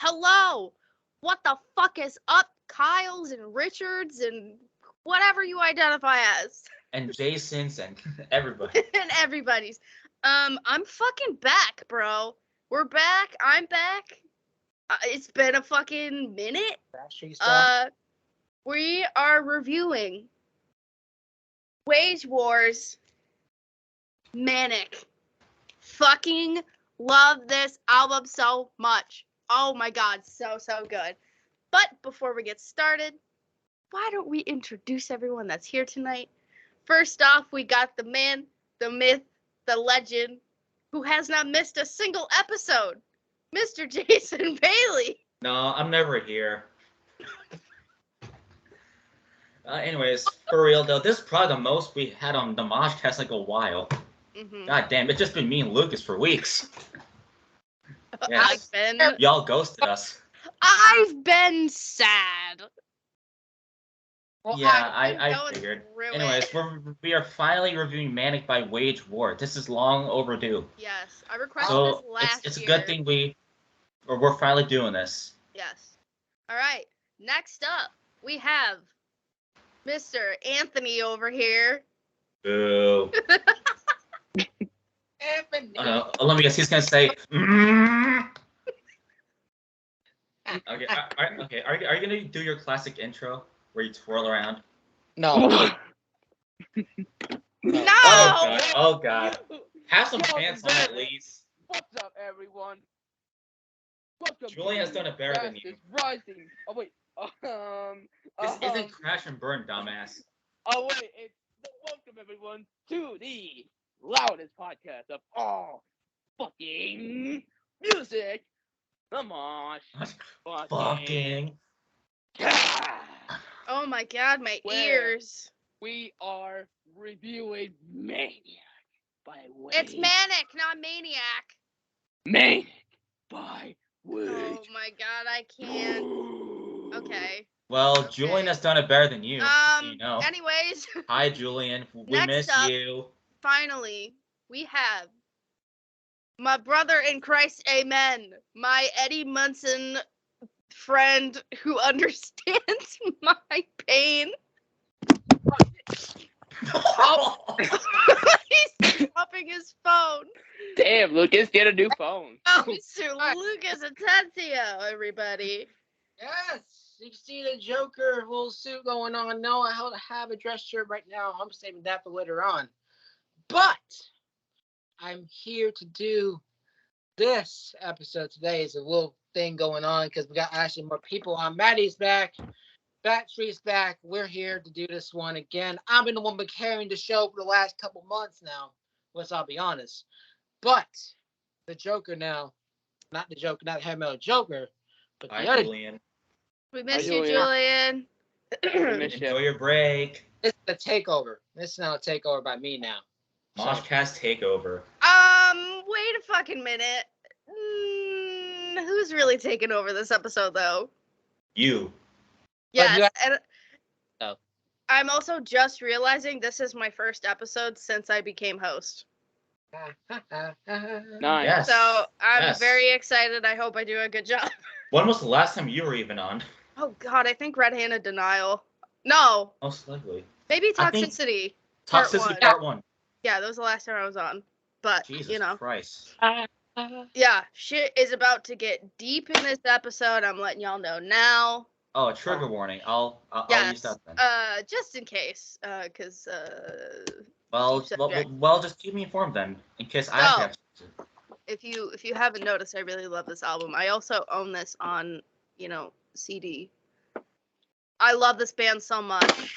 Hello! What the fuck is up, Kyles and Richards and whatever you identify as? And Jason's and everybody. And everybody's. I'm fucking back, bro. We're back. I'm back. It's been a fucking minute. We are reviewing Wage Wars Manic. Fucking love this album so much. Oh my god, so good. But before we get started, why don't we introduce everyone that's here tonight? First off, we got the man, the myth, the legend, who has not missed a single episode, Mr. Jason Bailey. No, I'm never here. Anyways, for real though, this is probably the most we had on the MoshCast like a while. Mm-hmm. God damn, it's just been me and Lucas for weeks. Yes. Y'all ghosted us. I've been sad. Well, yeah, I figured. Anyways, we are finally reviewing Manic by Wage War. This is long overdue. Yes, I requested this last year. It's a good thing we're finally doing this. Yes. All right. Next up, we have Mr. Anthony over here. Boo. Anthony. Let me guess. He's gonna say. Okay. Okay. Are you gonna do your classic intro where you twirl around? No. No. Oh god. Have some pants on at least. What's up, everyone? Welcome. Julian has done it better than you. Rising. Oh wait. This isn't Crash and Burn, dumbass. Oh wait. Welcome everyone to the loudest podcast of all fucking music. The Mosh. Fucking. Oh my god, my ears. We are reviewing Maniac by Wage. It's Manic, not Maniac. Manic by Wage. Oh my god, I can't. Okay. Well, Okay. Julian has done it better than you. You know. Anyways. Hi, Julian. We miss you. Finally, we have my brother in Christ, amen. My Eddie Munson friend who understands my pain. He's dropping his phone. Damn, Lucas, get a new phone. Oh, Mr. Lucas Atencio, everybody. Yes, you can see the Joker little suit going on. No, I have a dress shirt right now. I'm saving that for later on. But I'm here to do this episode today. Is a little thing going on because we got actually more people on. Maddie's back. Backstreet's back. We're here to do this one again. I've been the one been carrying the show for the last couple months now. I'll be honest. But the Joker now, not the Joker, not the heavy metal Joker, but the other. Julian. We miss you, Julian. Enjoy your break. This is a takeover. This is now a takeover by me now. MoshCast takeover. Wait a fucking minute. Who's really taking over this episode, though? You. Yes, and Oh. I'm also just realizing this is my first episode since I became host. Nice. Yes. So I'm very excited. I hope I do a good job. When was the last time you were even on? Oh God, I think Red Handed Denial. No. Most likely. Maybe Toxicity. Toxicity Part 1. Yeah, that was the last time I was on. But, Jesus Christ. Yeah, shit is about to get deep in this episode. I'm letting y'all know now. Oh, a trigger warning. I'll use that then. Just in case, because Well, just keep me informed then, in case I have to. If you haven't noticed, I really love this album. I also own this on, CD. I love this band so much.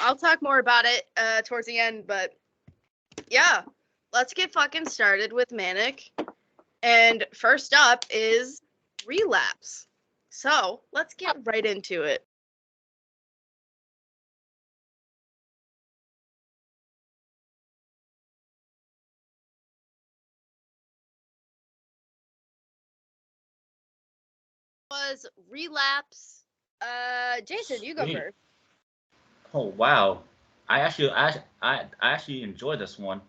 I'll talk more about it towards the end, but yeah, let's get fucking started with Manic. And first up is Relapse. So let's get right into it. Was Relapse. Jason, you go first. Oh wow, I actually enjoyed this one.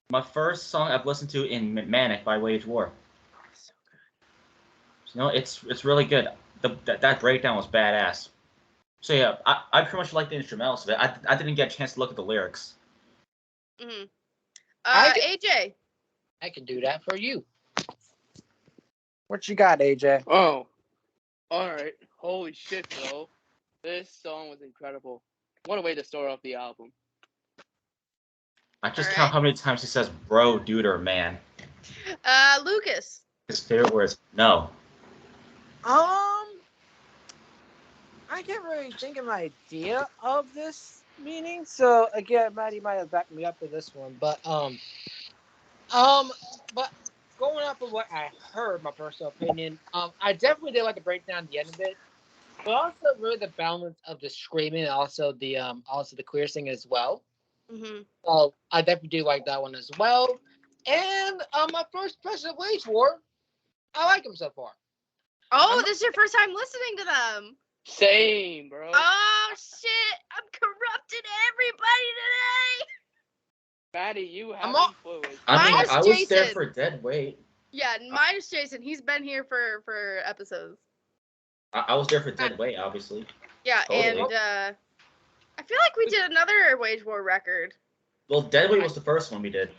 My first song I've listened to in Manic by Wage War. So good. No, it's really good. That breakdown was badass. So yeah, I pretty much like the instrumentals of it. I didn't get a chance to look at the lyrics. Mm-hmm. AJ. I can do that for you. What you got, AJ? Oh, all right. Holy shit, bro! This song was incredible. What a way to start off the album. I just count how many times he says "bro," "dude," or "man." Lucas. His favorite words, no. I can't really think of an idea of this meaning. So again, Maddie might have backed me up with this one, but but going off of what I heard, my personal opinion, I definitely did like the breakdown at the end of it, but also really the balance of the screaming and also the queer singing as well. Mm-hmm. So I definitely do like that one as well. And my first President Wage War, I like him so far. Oh, this is your first time listening to them. Same, bro. Oh shit! I'm corrupting everybody today. Maddie, you have influence. I was there for dead weight. Yeah, minus Jason. He's been here for episodes. I was there for dead weight, obviously. Yeah, totally. And I feel like we did another Wage War record. Well, dead weight was the first one we did.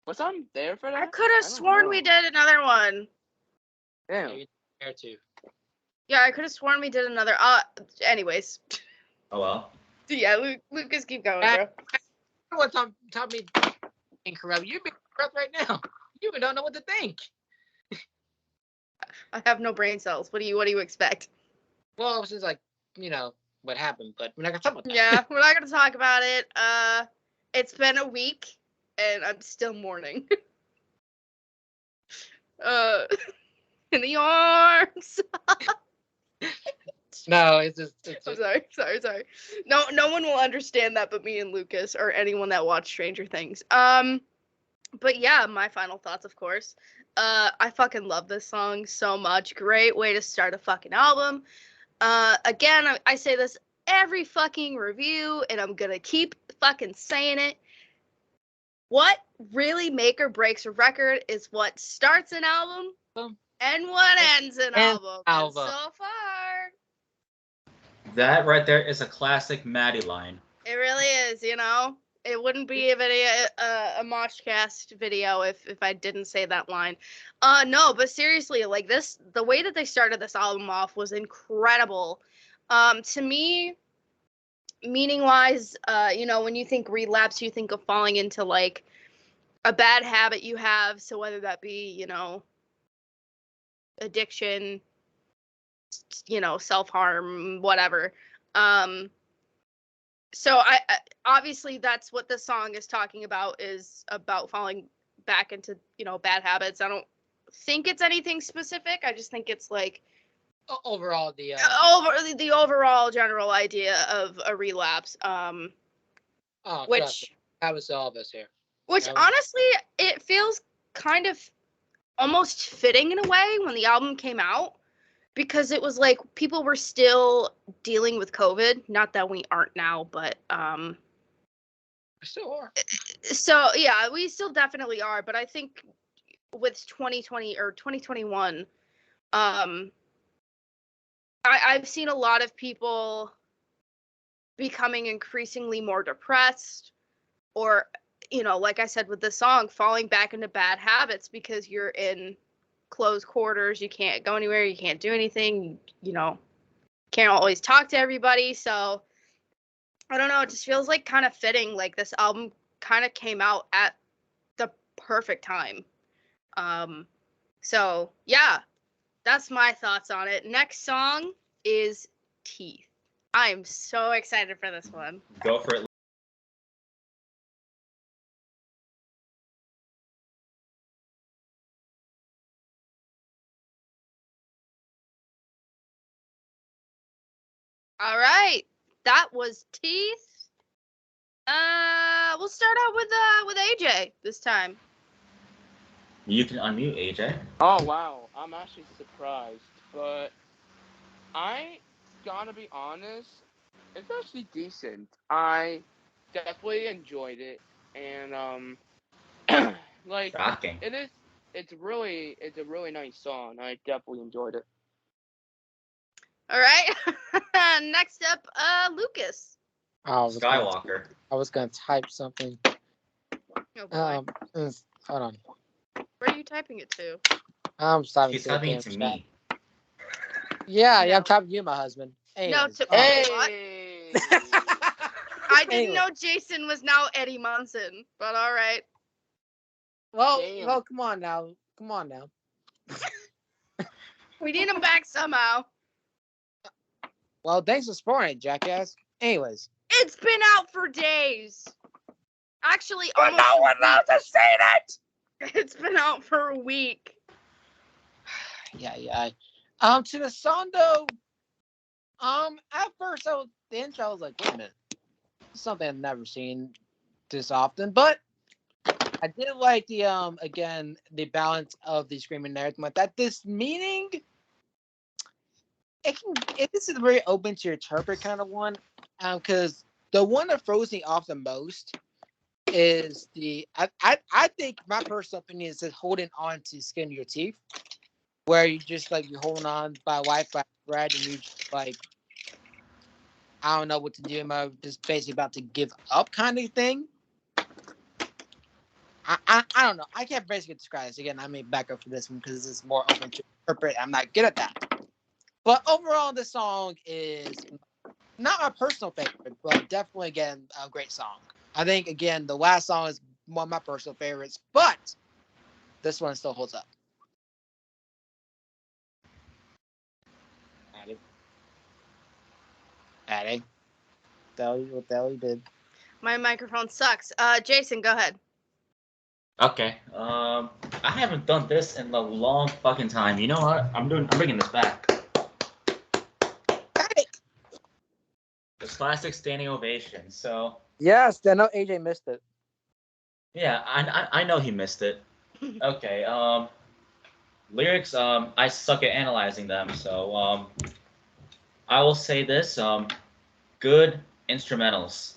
Was I there for that? I could have sworn we did another one. Damn. There too. Yeah, I could have sworn we did another. Anyways. Oh well. Yeah, Lucas, keep going, bro. What taught me incorrupt? You're being corrupt right now. You even don't know what to think. I have no brain cells. What do you expect? Well, since like what happened, but we're not gonna talk about that. Yeah, we're not gonna talk about it. It's been a week, and I'm still mourning. In the arms. No, it's just. I'm sorry. No one will understand that but me and Lucas or anyone that watched Stranger Things. But yeah, my final thoughts, of course. I fucking love this song so much. Great way to start a fucking album. Again, I say this every fucking review, and I'm gonna keep fucking saying it. What really make or breaks a record is what starts an album and what ends an album. And so far. That right there is a classic Madi line. It really is, It wouldn't be a MoshCast video if I didn't say that line. No, but seriously, like this, the way that they started this album off was incredible. To me, meaning-wise, when you think relapse, you think of falling into like a bad habit you have. So whether that be, addiction, self-harm, whatever. So I obviously that's what this song is talking about, is about falling back into, bad habits. I don't think it's anything specific. I just think it's like overall the overall general idea of a relapse. Which that was all of us here. Which honestly, it feels kind of almost fitting in a way when the album came out. Because it was like people were still dealing with COVID. Not that we aren't now, but we still are. So yeah, we still definitely are. But I think with 2020 or 2021, I've seen a lot of people becoming increasingly more depressed, or like I said with the song, falling back into bad habits because you're in closed quarters, you can't go anywhere, you can't do anything, can't always talk to everybody. So I don't know, it just feels like kind of fitting, like this album kind of came out at the perfect time. So yeah, that's my thoughts on it. Next song is Teeth. I am so excited for this one. Go for it. All right, that was Teeth. We'll start out with AJ this time. You can unmute, AJ. Oh wow, I'm actually surprised, but I gotta be honest, it's actually decent. I definitely enjoyed it, and like Shocking. it it's a really nice song. I definitely enjoyed it. All right. Next up, Lucas. Skywalker. I was gonna type something. Oh boy. Hold on. Where are you typing it to? She's typing it to me. Yeah, No. I'm typing you, my husband. Anyways, No, Hey. I didn't know Jason was now Eddie Munson, but all right. Well, come on now. We need him back somehow. Well, thanks for spoiling it, jackass. Anyways. It's been out for days. Actually, But almost no one knows to say that. It's been out for a week. Yeah. To the song though, at first the intro I was like, wait a minute. This is something I've never seen this often, but I did like the again the balance of the screaming and everything like that. This meaning, this is a very open to interpret kind of one, because the one that throws me off the most is I think my personal opinion is holding on to skin of your teeth, where you just like you're holding on by life by thread and you just like I don't know what to do. I'm just basically about to give up kind of thing. I don't know. I can't basically describe this. Again, I may back up for this one because this is more open to interpret. I'm not good at that. But overall, this song is not my personal favorite, but definitely, again, a great song. I think, again, the last song is one of my personal favorites, but this one still holds up. Addie. What the hell you did? My microphone sucks. Jason, go ahead. Okay. I haven't done this in a long fucking time. You know what? I'm bringing this back. Hey! The classic standing ovation. So. Yes, I know AJ missed it. Yeah, I know he missed it. Okay. Lyrics. I suck at analyzing them. So. I will say this. Good instrumentals.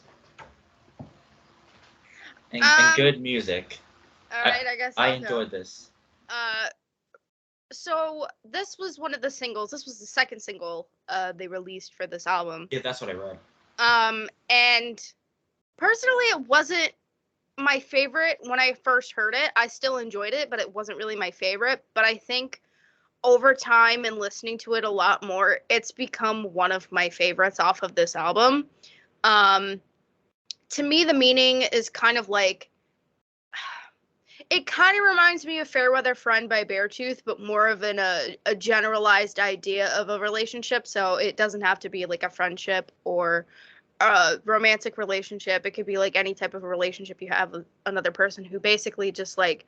And good music. All right, I guess I enjoyed this. So this was one of the singles. This was the second single they released for this album. Yeah, that's what I read. And personally, it wasn't my favorite when I first heard it. I still enjoyed it, but it wasn't really my favorite. But I think over time and listening to it a lot more, it's become one of my favorites off of this album. To me, the meaning is kind of like, it kind of reminds me of Fairweather Friend by Beartooth, but more of a generalized idea of a relationship. So it doesn't have to be like a friendship or a romantic relationship. It could be like any type of a relationship you have with another person who basically just like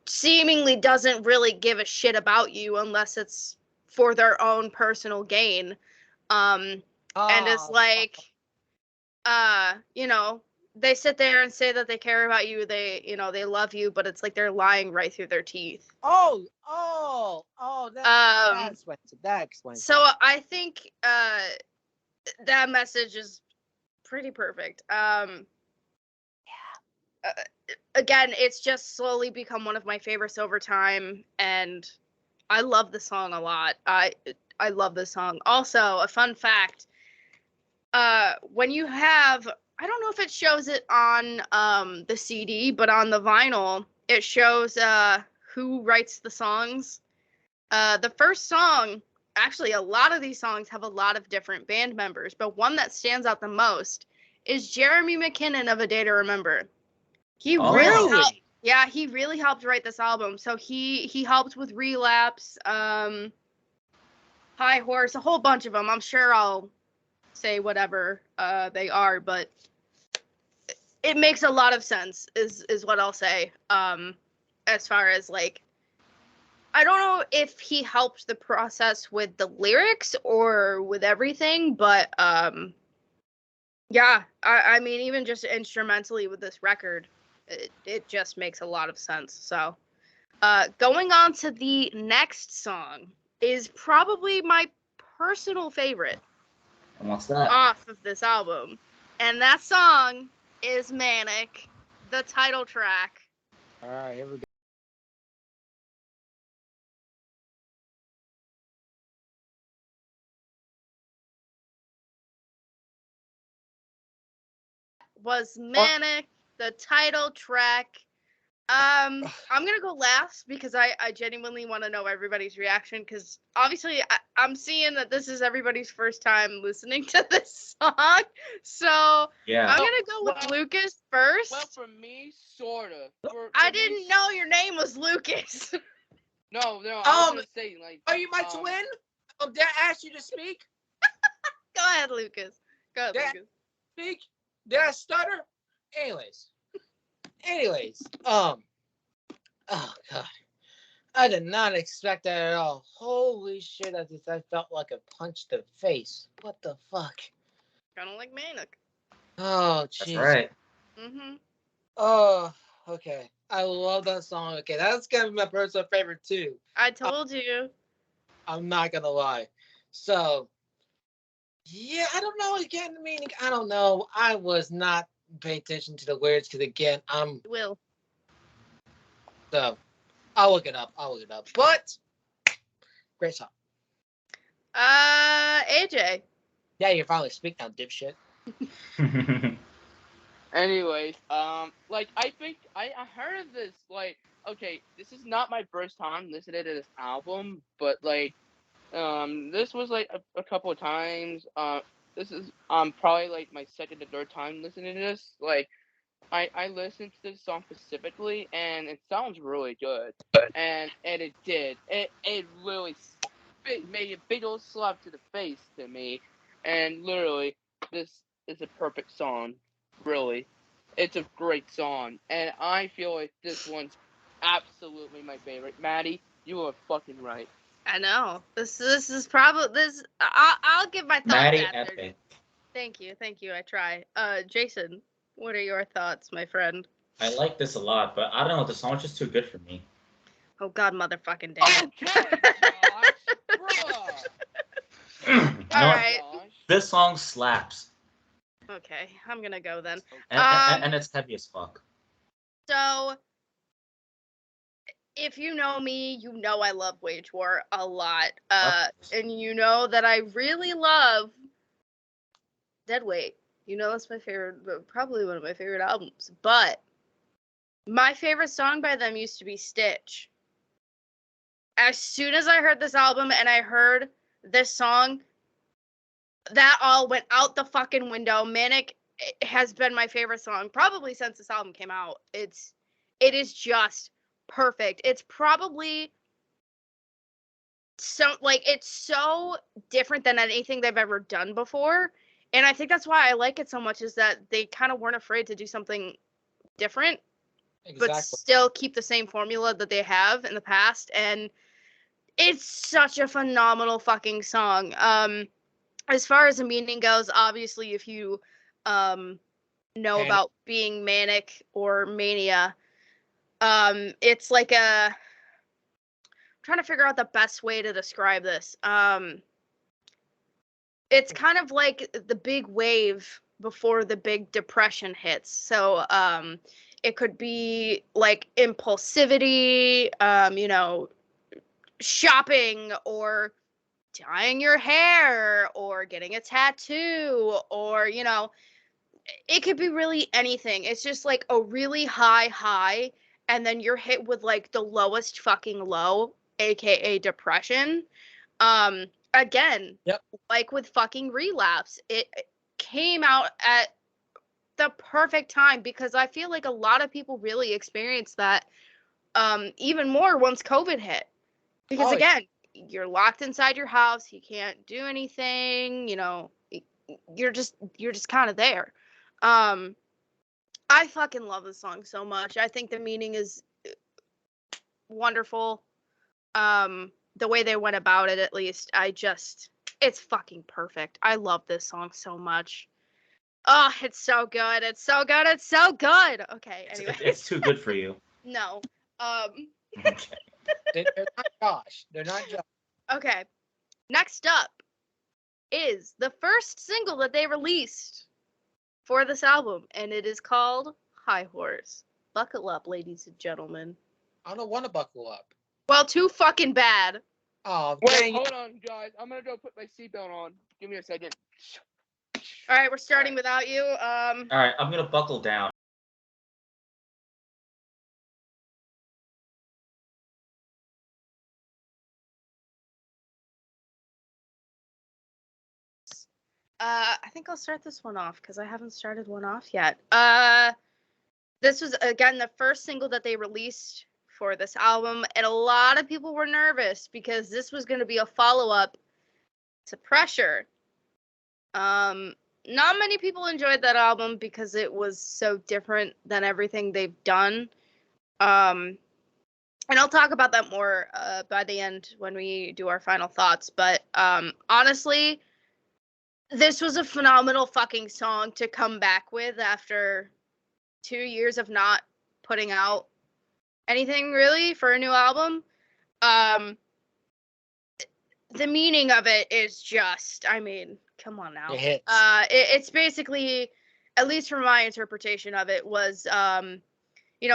seemingly doesn't really give a shit about you unless it's for their own personal gain. And it's like, you know, they sit there and say that they care about you, they love you, but it's like they're lying right through their teeth. That explains it. So I think that message is pretty perfect. Again, it's just slowly become one of my favorites over time, and I love the song a lot. I love this song. Also, a fun fact, when you have, I don't know if it shows it on the CD, but on the vinyl, it shows who writes the songs. The first song, actually, a lot of these songs have a lot of different band members, but one that stands out the most is Jeremy McKinnon of A Day to Remember. He he really helped write this album. So he helped with Relapse, High Horse, a whole bunch of them. I'm sure I'll say whatever they are, but it makes a lot of sense is what I'll say. As far as like, I don't know if he helped the process with the lyrics or with everything, but yeah, I mean, even just instrumentally with this record, it just makes a lot of sense. So going on to the next song is probably my personal favorite. And what's that? Off of this album. And that song is Manic, the title track. All right, here we go. was Manic, the title track. I'm gonna go last because I genuinely want to know everybody's reaction because obviously I'm seeing that this is everybody's first time listening to this song, so Yeah. I'm gonna go with Lucas first. Well, for me, sorta. I didn't know your name was Lucas. No, I was gonna say like. Are you my twin? Did I ask you to speak? Go ahead, Lucas. Did I speak? Did I stutter? Anyways, oh god, I did not expect that at all. Holy shit, I felt like a punch to the face. What the fuck? Kind of like Manic. Oh, jeez. That's right. Mhm. Oh, okay. I love that song. Okay, that's gonna be my personal favorite too. I told you. I'm not gonna lie. So, yeah, I don't know. Again, meaning I don't know. I was not paying attention to the lyrics because again, Will. So I'll look it up. But great song. AJ. Yeah, you finally speak now, dipshit. Anyways, like I think I heard of this. Like, okay, this is not my first time listening to this album, but like, this was like a couple of times. This is probably like my second or third time listening to this. Like, I listened to this song specifically, and it sounds really good. And it did. It really made a big old slap to the face to me. And literally, this is a perfect song. Really, it's a great song, and I feel like this one's absolutely my favorite. Maddie, you are fucking right. I know. This is probably this. I'll give my thoughts Maddie after. epic. Thank you. I try. Jason, what are your thoughts, my friend? I like this a lot, but I don't know. The song's just too good for me. Oh God, motherfucking damn. Okay, Josh, bruh. All right. This song slaps, Okay, I'm gonna go then. and it's heavy as fuck. So, if you know me, you know I love Wage War a lot. And you know that I really love Deadweight. You know that's my favorite, probably one of my favorite albums. But my favorite song by them used to be Stitch. As soon as I heard this album and I heard this song, that all went out the fucking window. Manic has been my favorite song probably since this album came out. It is just perfect. It's probably it's so different than anything they've ever done before. And I think that's why I like it so much is that they kind of weren't afraid to do something different, but still keep the same formula that they have in the past. And it's such a phenomenal fucking song. As far as the meaning goes, obviously, if you know about being manic or mania, it's like I'm trying to figure out the best way to describe this. It's kind of like the big wave before the big depression hits. So it could be like impulsivity, shopping or dyeing your hair or getting a tattoo or, it could be really anything. It's just like a really high and then you're hit with like the lowest fucking low, aka depression. Again, like with fucking Relapse, it came out at the perfect time because I feel like a lot of people really experienced that even more once COVID hit. Because again, you're locked inside your house, you can't do anything, you're just kind of there. I fucking love this song so much. I think the meaning is wonderful. The way they went about it, at least, it's fucking perfect. I love this song so much. Oh, it's so good. It's so good. It's so good. Okay, anyway. It's too good for you. No. Okay. They're not Josh. They're not Josh. Okay. Next up is the first single that they released for this album, and it is called High Horse. Buckle up, ladies and gentlemen. I don't want to buckle up. Well, too fucking bad. Oh, wait, hold on, guys. I'm gonna go put my seatbelt on. Give me a second. All right, we're starting without you. All right, I'm gonna buckle down. I think I'll start this one off because I haven't started one off yet. This was again the first single that they released for this album, and a lot of people were nervous because this was going to be a follow-up to Pressure. Not many people enjoyed that album because it was so different than everything they've done. And I'll talk about that more by the end when we do our final thoughts. But honestly, this was a phenomenal fucking song to come back with after 2 years of not putting out anything really for a new album. The meaning of it is just, I mean, come on now. It hits. It's basically, at least from my interpretation of it, was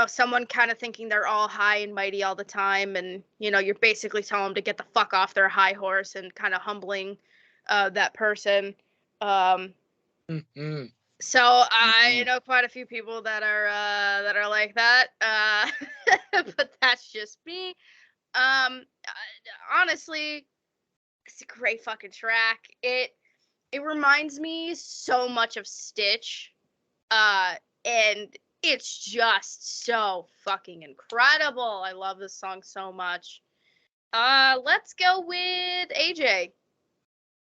someone kind of thinking they're all high and mighty all the time, and you're basically telling them to get the fuck off their high horse and kind of humbling that person. Mm-hmm. So I know quite a few people that are like that, but that's just me. Honestly, it's a great fucking track. It reminds me so much of Stitch, and it's just so fucking incredible. I love this song so much. Let's go with AJ.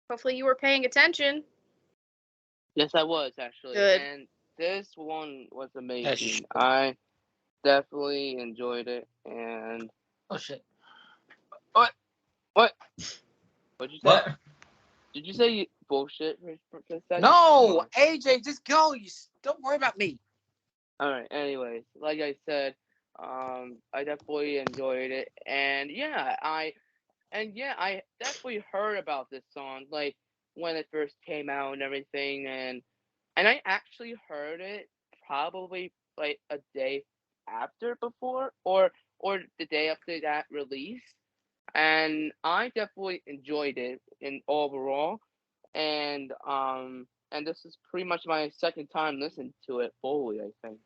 Hopefully you were paying attention. Yes, I was actually. Good. And this one was Yes. amazing. I definitely enjoyed it. And Oh shit. what? What'd you say? What? Did you say bullshit for a second? No, AJ, just go. Don't worry about me. All right. Anyways, like I said, I definitely enjoyed it, and I definitely heard about this song like when it first came out and everything, and I actually heard it probably like a day after before or the day after that release, and I definitely enjoyed it in overall, and this is pretty much my second time listening to it fully, I think.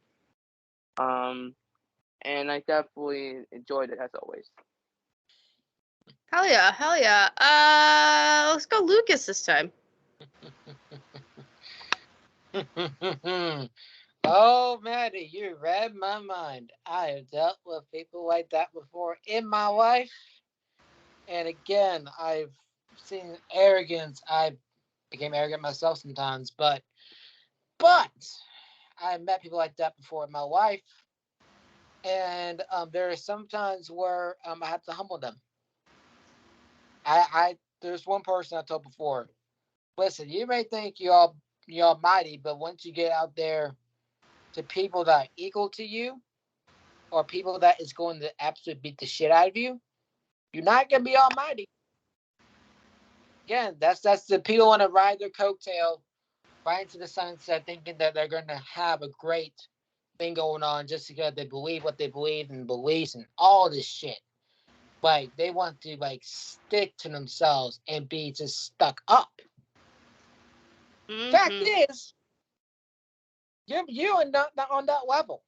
And I definitely enjoyed it as always. Hell yeah. Let's go Lucas this time. Oh, Maddie, you read my mind. I have dealt with people like that before in my life. And again, I've seen arrogance. I became arrogant myself sometimes, but I've met people like that before in my life. And there are some times where I have to humble them. There's one person I told before. Listen, you may think you're almighty, but once you get out there to people that are equal to you, or people that is going to absolutely beat the shit out of you, you're not gonna be almighty. Again, that's the people want to ride their coattail right into the sunset, thinking that they're gonna have a great thing going on just because they believe what they believe and beliefs and all this shit. Like they want to stick to themselves and be just stuck up. Mm-hmm. Fact is, you are not on that level.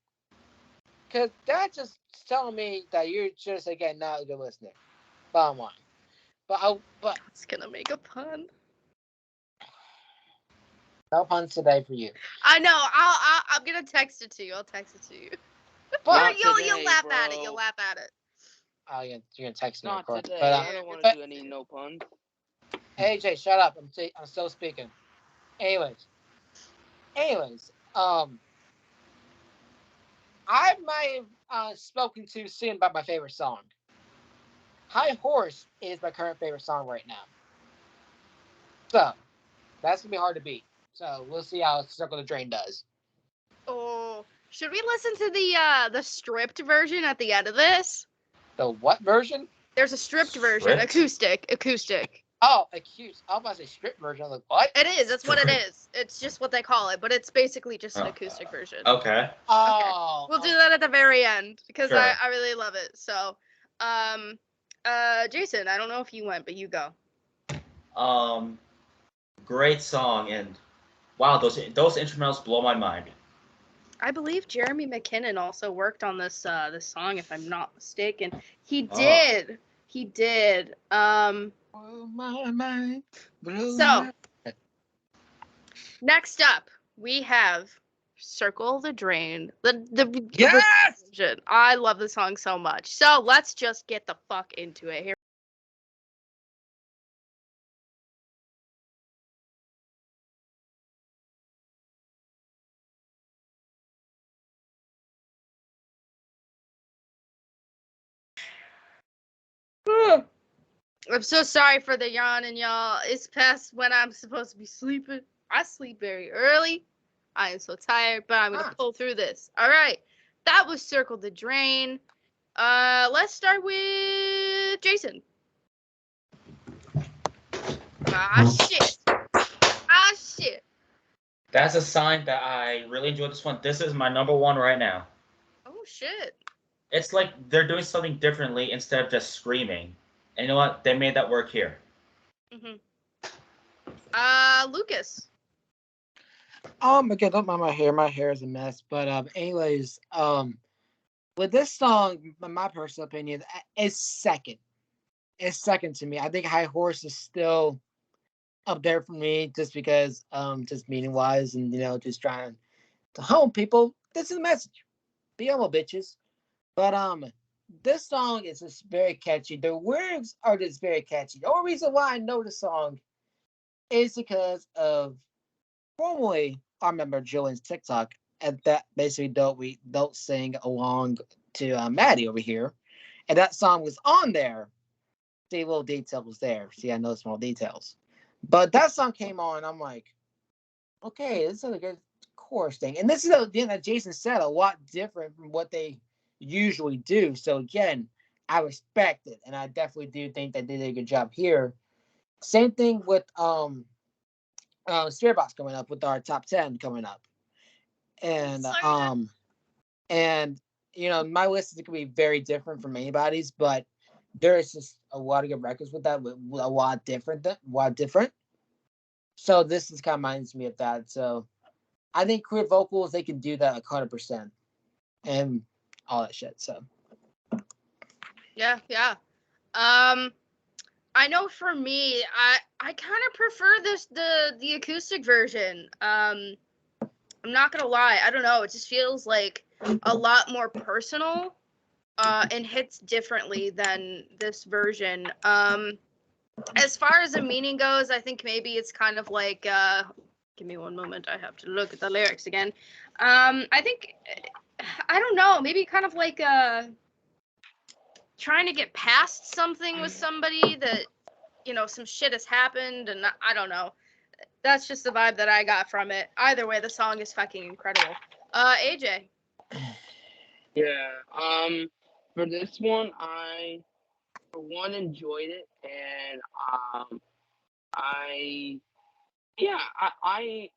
Because that's just telling me that you're just, again, not a good listener. Bottom line. But It's gonna make a pun. no puns today for you. I know. I'm gonna text it to you. I'll text it to you. But you'll today, laugh bro. at it. You'll laugh at it. oh, you're gonna text me, of Not course. today. But I don't want to do any no puns. AJ, shut up. I'm still speaking. Anyways, I might have spoken too soon about my favorite song. High Horse is my current favorite song right now. So that's gonna be hard to beat. So we'll see how Circle the Drain does. Oh, should we listen to the stripped version at the end of this? The what version? There's a stripped version, acoustic. Oh, accused. I was about to say stripped version. I'm like, what? It is. That's what it is. It's just what they call it, but it's basically just an acoustic version. Okay. Oh. We'll do that at the very end because Sure. I really love it. So, Jason, I don't know if you went, but you go. Great song, and Wow, those instrumentals blow my mind. I believe Jeremy McKinnon also worked on this song, if I'm not mistaken. He Oh. did. He did. Oh my mind. So next up, we have Circle the Drain. The Yes! version. I love the song so much. So let's just get the fuck into it here. I'm so sorry for the yawning, y'all. It's past when I'm supposed to be sleeping. I sleep very early. I am so tired, but I'm gonna pull through this. All right, that was Circle the Drain. Let's start with Jason. Shit. Shit. That's a sign that I really enjoyed this one. This is my number one right now. Oh shit. It's like they're doing something differently instead of just screaming. And you know what? They made that work here. Mhm. Lucas. Again, don't mind my hair. My hair is a mess. But anyways, with this song, my personal opinion, it's second. It's second to me. I think High Horse is still up there for me, just because, just meaning wise, and just trying to home people. This is the message. Be humble, bitches. But this song is just very catchy. The words are just very catchy. The only reason why I know the song is because of formerly I remember Julian's TikTok, and that basically don't sing along to Maddie over here, and that song was on there. See, little details there. See, I know small details, but that song came on. I'm like, okay, this is a good chorus thing, and this is again, that Jason said, a lot different from what they usually do. So again, I respect it, and I definitely do think they did a good job here. Same thing with Spirit Box coming up, with our top 10 coming up, and and my list is going to be very different from anybody's, but there is just a lot of good records with that, with a lot different. So this is kind of reminds me of that. So I think clear vocals, they can do that 100%, and all that shit. So Yeah. I know for me, I kind of prefer the acoustic version. I'm not gonna lie, I don't know, it just feels like a lot more personal, and hits differently than this version. As far as the meaning goes, I think maybe it's kind of like, give me one moment, I have to look at the lyrics again. I think, I don't know, maybe kind of like trying to get past something with somebody that, some shit has happened, and I don't know. That's just the vibe that I got from it. Either way, the song is fucking incredible. AJ. Yeah. For this one, I for one enjoyed it, and I yeah, I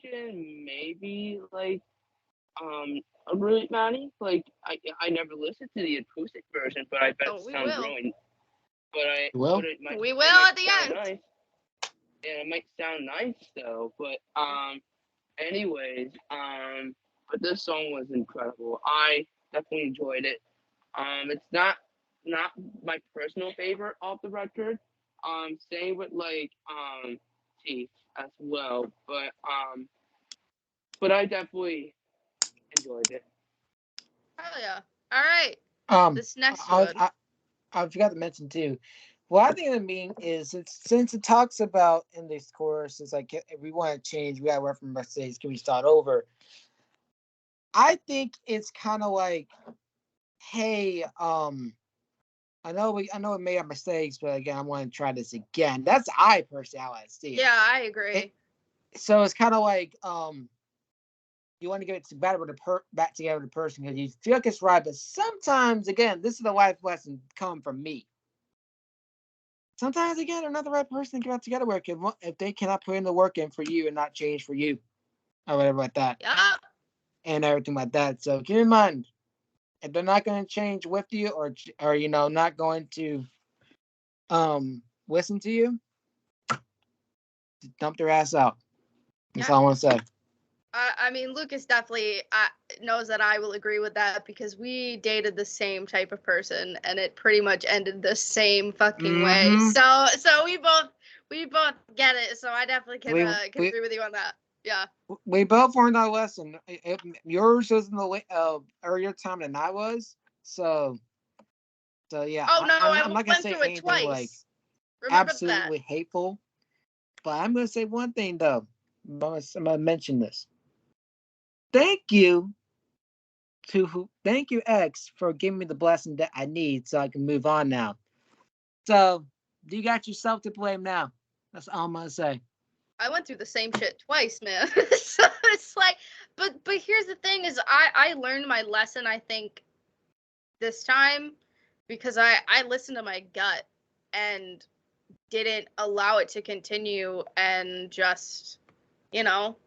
can maybe like agree with Manny. Like I never listened to the acoustic version, but I bet it We sounds will. really. But I Well, but it might We it will might at the sound end. nice. Yeah, it might sound nice though. But anyways, but this song was incredible. I definitely enjoyed it. It's not my personal favorite off the record. Same with like Teeth as well. But I definitely enjoyed it. Hell yeah. All right. um, This next I, one. I I forgot to mention too. What I think the mean is, since it talks about in this chorus, it's like, if we want to change, we got to work from mistakes. Can we start over? I think it's kind of like, hey, I know we made our mistakes, but again, I want to try this again. That's I personally how I see it. Yeah, I agree. So it's kind of like, you want to get it back together with the person because you feel like it's right, but sometimes, again, this is the life lesson coming from me. Sometimes, again, another right person can get back together with if they cannot put in the work in for you and not change for you, or whatever like that, Yeah. and everything like that. So keep in mind, if they're not going to change with you, or not going to listen to you, just dump their ass out. That's all I want to say. I mean, Lucas definitely knows that I will agree with that because we dated the same type of person, and it pretty much ended the same fucking way. Mhm. So we both get it. So I definitely can agree with you on that. Yeah. We both learned our lesson. Yours was in the earlier time than I was. So yeah. Oh no, I'm not gonna went say through it anything twice. like Remember absolutely that. hateful. But I'm gonna say one thing though. I'm gonna mention this. Thank you X for giving me the blessing that I need so I can move on now. So you got yourself to blame now. That's all I'm gonna say. I went through the same shit twice, man. So it's like, but here's the thing: is I learned my lesson. I think this time because I listened to my gut and didn't allow it to continue and just, you know,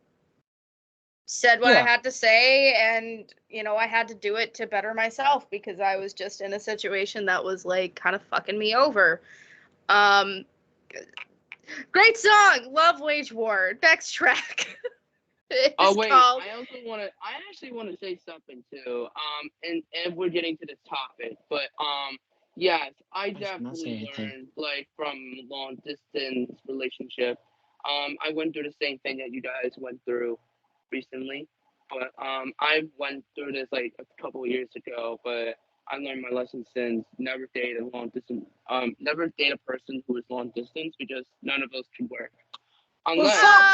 said what I had to say, and I had to do it to better myself because I was just in a situation that was like kind of fucking me over. Great song, Love Wage War. Next track. Oh It's wait, called. I actually want to say something too. And we're getting to the topic, but yes, I was not saying definitely anything. learned like from long distance relationship. I went through the same thing that you guys went through recently, but I went through this like a couple of years ago, but I learned my lesson since. Never date a long distance. Never date a person who is long distance because none of us can work Well, unless. some.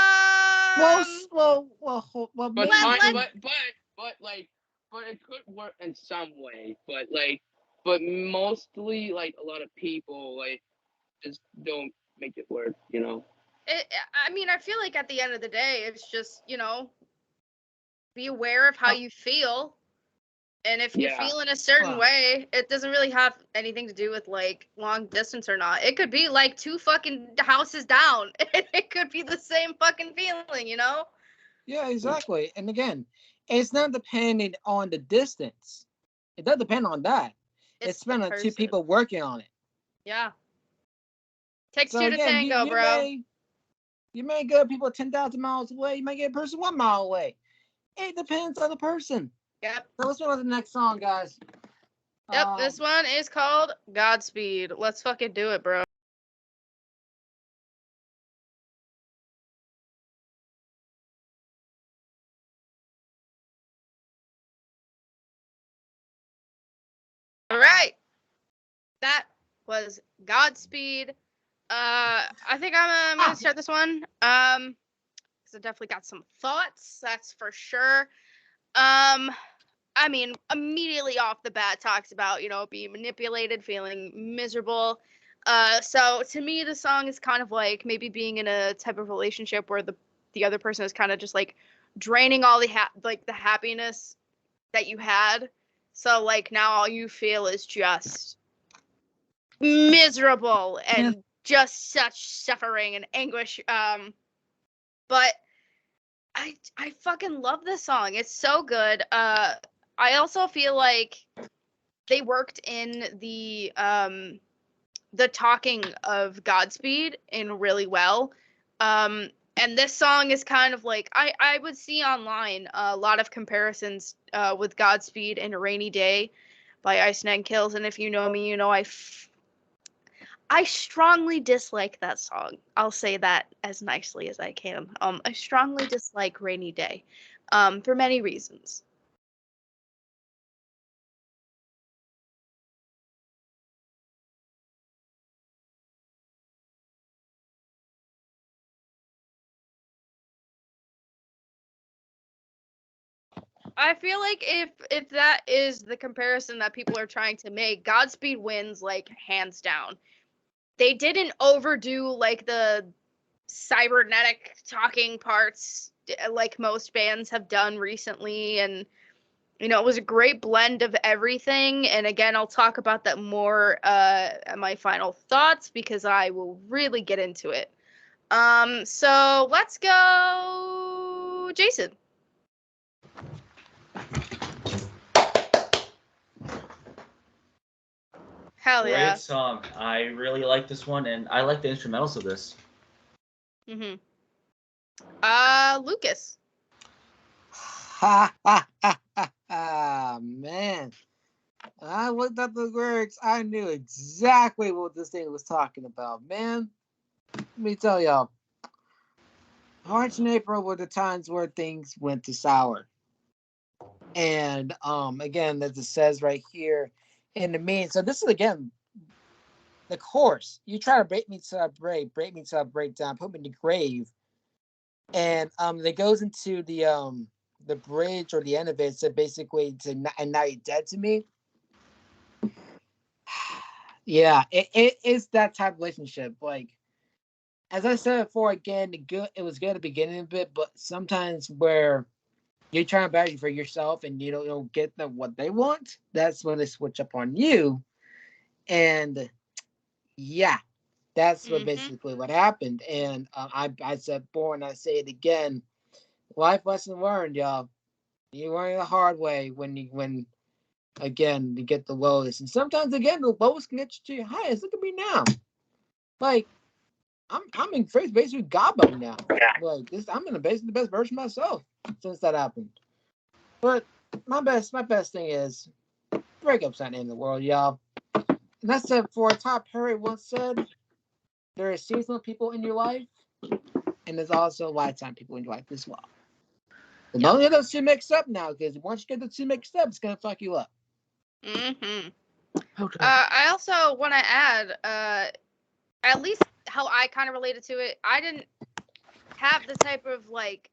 Um, Well, But let kind, maybe. but it could work in some way. But mostly like a lot of people like just don't make it work. You know. I mean, I feel like at the end of the day, it's just be aware of how you feel. And if you Yeah. feel in a certain Wow. way, it doesn't really have anything to do with like long distance or not. It could be like 2 fucking houses down. It could be the same fucking feeling, Yeah, exactly. And again, it's not depending on the distance. It doesn't depend on that. It's It's the depending on two person. people working on it. Yeah. Takes So 2 to again, tango, bro. you may get people 10,000 miles away. You may get a person 1 mile away. It depends on the person. Yep. So let's move on to the next song, guys. Yep. This one is called Godspeed. Let's fucking do it, bro. All right. That was Godspeed. I think I'm gonna start this one. Because I definitely got some thoughts. That's for sure. I mean, immediately off the bat talks about being manipulated, feeling miserable. So to me, the song is kind of like maybe being in a type of relationship where the other person is kind of just like draining all the the happiness that you had. So like now all you feel is just miserable and just such suffering and anguish. But I fucking love this song. It's so good. I also feel like they worked in the talking of Godspeed in really well. And this song is kind of like I would see online a lot of comparisons with Godspeed and A Rainy Day by Ice Nine Kills. And if you know me, I strongly dislike that song. I'll say that as nicely as I can. I strongly dislike Rainy Day, for many reasons. I feel like if that is the comparison that people are trying to make, Godspeed wins like hands down. They didn't overdo like the cybernetic talking parts like most bands have done recently, and it was a great blend of everything. And again, I'll talk about that more at my final thoughts because I will really get into it. So let's go, Jason. Hell yeah. Great song. I really like this one, and I like the instrumentals of this. Mhm. Lucas. Ha ha ha ha! Man, I looked up the lyrics. I knew exactly what this thing was talking about. Man, let me tell y'all. March and April were the times where things went to sour. And again, as it says right here in the main. So this is again the chorus. You try to break me till I break me till I break down, put me in the grave. And it goes into the bridge or the end of it. So basically, and now you're dead to me. Yeah, it is that type of relationship. Like as I said before, again, it was good at the beginning of it, but sometimes where you're trying to battle for yourself and you don't get them what they want, that's when they switch up on you. And yeah, that's what Mm-hmm. basically what happened. And I said before and I say it again, life lesson learned, y'all. You learn it the hard way when again you get the lowest. And sometimes again the lowest can get you to your highest. Look at me now. Like I'm in face basically with God buddy now. Like this, I'm in basically the best version of myself since that happened. But my best thing is breakups not the end of the world, y'all. And that's it for Top Harry once said. There are seasonal people in your life, and there's also lifetime people in your life as well. But don't get those two mixed up now, because once you get the two mixed up, it's gonna fuck you up. Mm-hmm. Okay. I also want to add, at least how I kind of related to it. I didn't have the type of like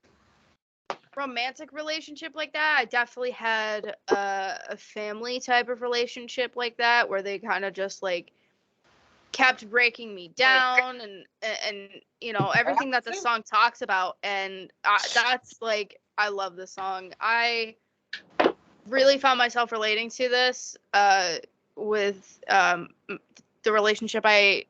romantic relationship like that. I definitely had a family type of relationship like that, where they kind of just like kept breaking me down and you know everything that the song talks about. And that's like I love the song. I really found myself relating to this with the relationship I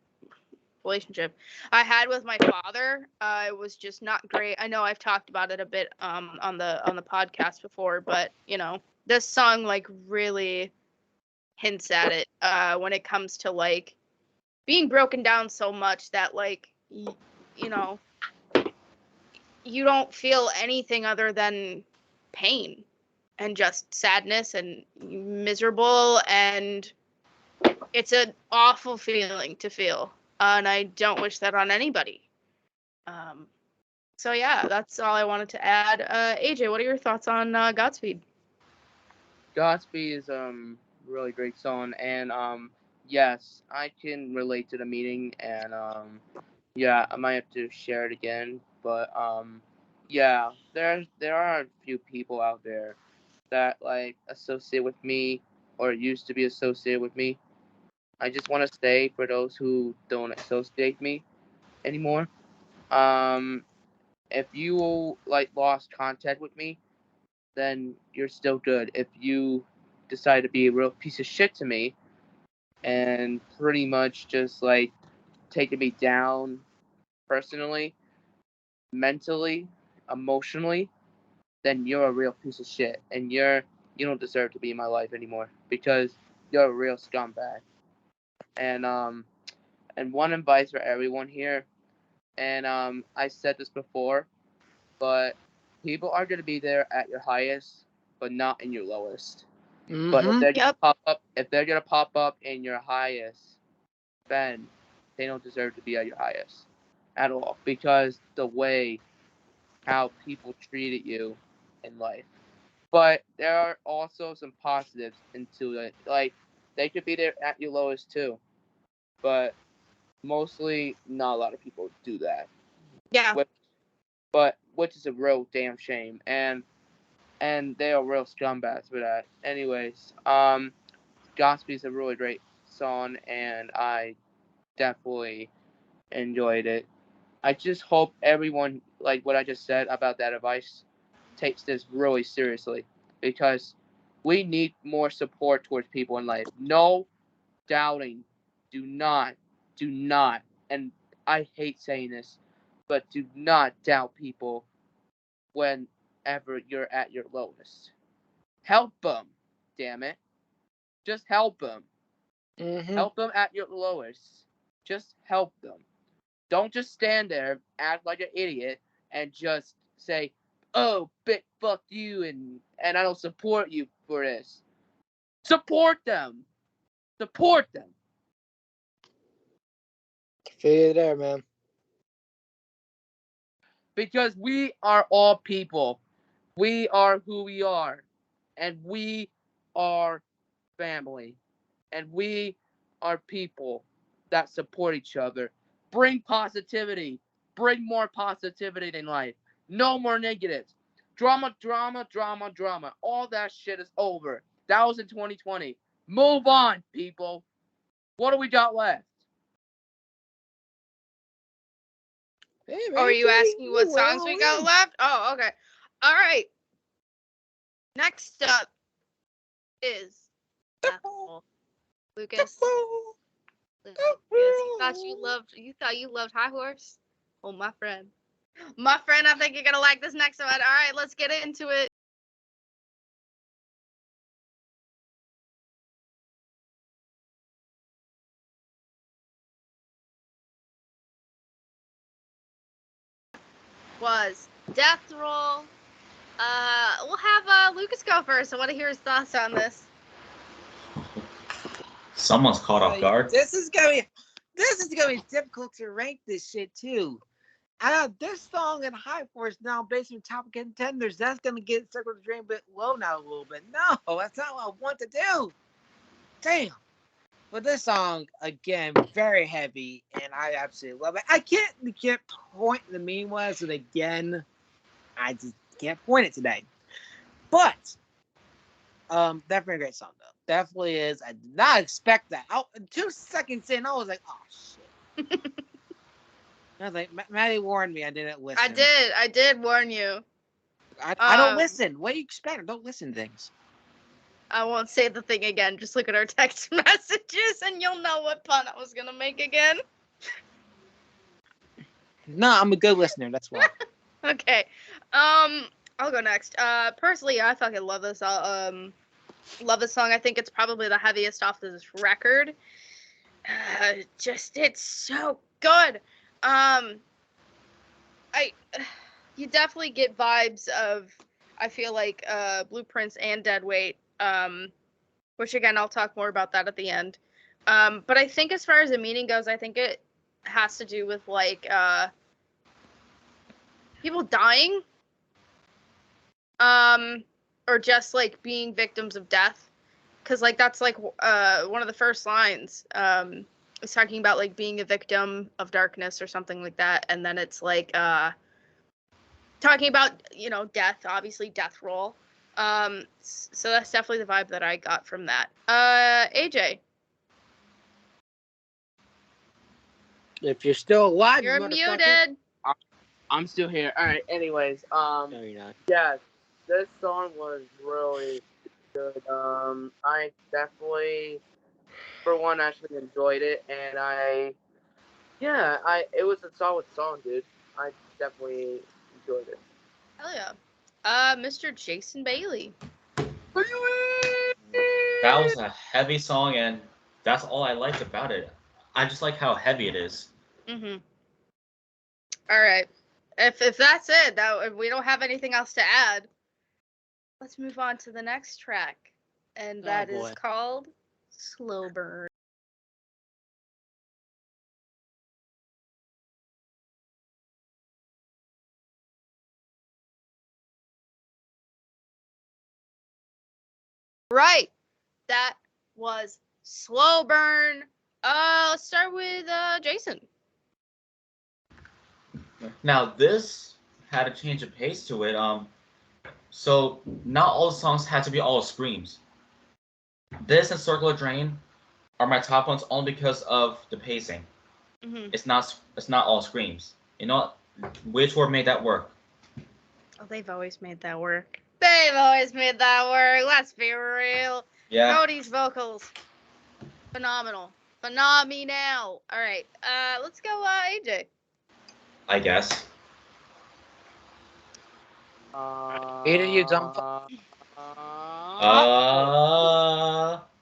had with my father. It was just not great. I know I've talked about it a bit on the podcast before, but you know this song like really hints at it when it comes to like being broken down so much that like you know you don't feel anything other than pain and just sadness and miserable, and it's an awful feeling to feel, and I don't wish that on anybody. um so yeah, that's all I wanted to add. AJ, what are your thoughts on Godspeed? Godspeed is really great song, and yes, I can relate to the meeting, and yeah, I might have to share it again, but yeah, there are a few people out there that like associate with me or used to be associated with me. I just want to say for those who don't associate me anymore, um, if you like lost contact with me, then you're still good. If you decide to be a real piece of shit to me and pretty much just like taking me down personally, mentally, emotionally, then you're a real piece of shit and you don't deserve to be in my life anymore because you're a real scumbag. And and one advice for everyone here, and I said this before, but people are gonna be there at your highest, but not in your lowest. But Mm-hmm. Yep. if they're gonna pop up in your highest, then they don't deserve to be at your highest at all because the way how people treated you in life. But there are also some positives into it. Like they could be there at your lowest too, but mostly not a lot of people do that. Yeah. Which, which is a real damn shame, and they are real scumbags for that. Anyways, Godspeed's a really great song, and I definitely enjoyed it. I just hope everyone, like what I just said about that advice, takes this really seriously because we need more support towards people in life. No doubting. Do not, do not, and I hate saying this, but do not doubt people whenever you're at your lowest. Help them, damn it. Just help them. Mm-hmm. Help them at your lowest. Just help them. Don't just stand there, act like an idiot, and just say, "Oh, big fuck you," and I don't support you for this. Support them. Support them. Feel you there, man. Because we are all people. We are who we are. And we are family. And we are people that support each other. Bring positivity. Bring more positivity in life. No more negatives. Drama, drama, drama, drama. All that shit is over. That was in 2020. Move on, people. What do we got left? Hey, Or man, are you asking what we're songs all we got in. left? Oh, okay. All right. Next up is Lucas. You thought you loved High Horse? Oh, my friend. My friend, I think you're gonna like this next one. All right, let's get into it. Was Death Roll. We'll have Lucas go first. I want to hear his thoughts on this. Someone's caught off guard. This is gonna be difficult to rank this shit too. This song and High Force now based on top contenders. That's gonna get Circle the Drain bit low now a little bit. No, that's not what I want to do. Damn. But this song again, very heavy, and I absolutely love it. I can't point the mean was, and again, I just can't point it today. But definitely a great song though. Definitely is. I did not expect that. 2 seconds in, I was like, oh shit. I was like, Maddie warned me. I didn't listen. I did warn you. I don't listen. What do you expect? I don't listen to things. I won't say the thing again. Just look at our text messages and you'll know what pun I was gonna make again. No, I'm a good listener. That's why. Okay. I'll go next. Personally, I fucking love this. Love this song. I think it's probably the heaviest off this record. It's so good. You definitely get vibes of, I feel like, Blueprints and Deadweight. Which again, I'll talk more about that at the end. But I think as far as the meaning goes, I think it has to do with like people dying, or just like being victims of death, because like that's like one of the first lines. It's talking about like being a victim of darkness or something like that, and then it's like talking about death, obviously death roll. So that's definitely the vibe that I got from that. AJ, If you're still alive, you're you muted. I'm still here. All right. Anyways, No, you're not. yeah, this song was really good. I definitely, for one, actually enjoyed it, and it was a solid song, dude. I definitely enjoyed it. Hell yeah. Mr. Jason Bailey. That was a heavy song, and that's all I liked about it. I just like how heavy it is. Mm-hmm. All right. If that's it, if we don't have anything else to add, let's move on to the next track, and that is called Slow Burn. Right. That was Slow Burn. Let's start with Jason. Now this had a change of pace to it. So not all the songs had to be all screams. This and Circle of Drain are my top ones only because of the pacing. Mm-hmm. It's not all screams. You know, which word made that work? Oh, they've always made that work. They've always made that work. Let's be real. Yeah. Cody's vocals, phenomenal. Phenomenal. All right. Let's go, AJ. I guess. Either you dumb.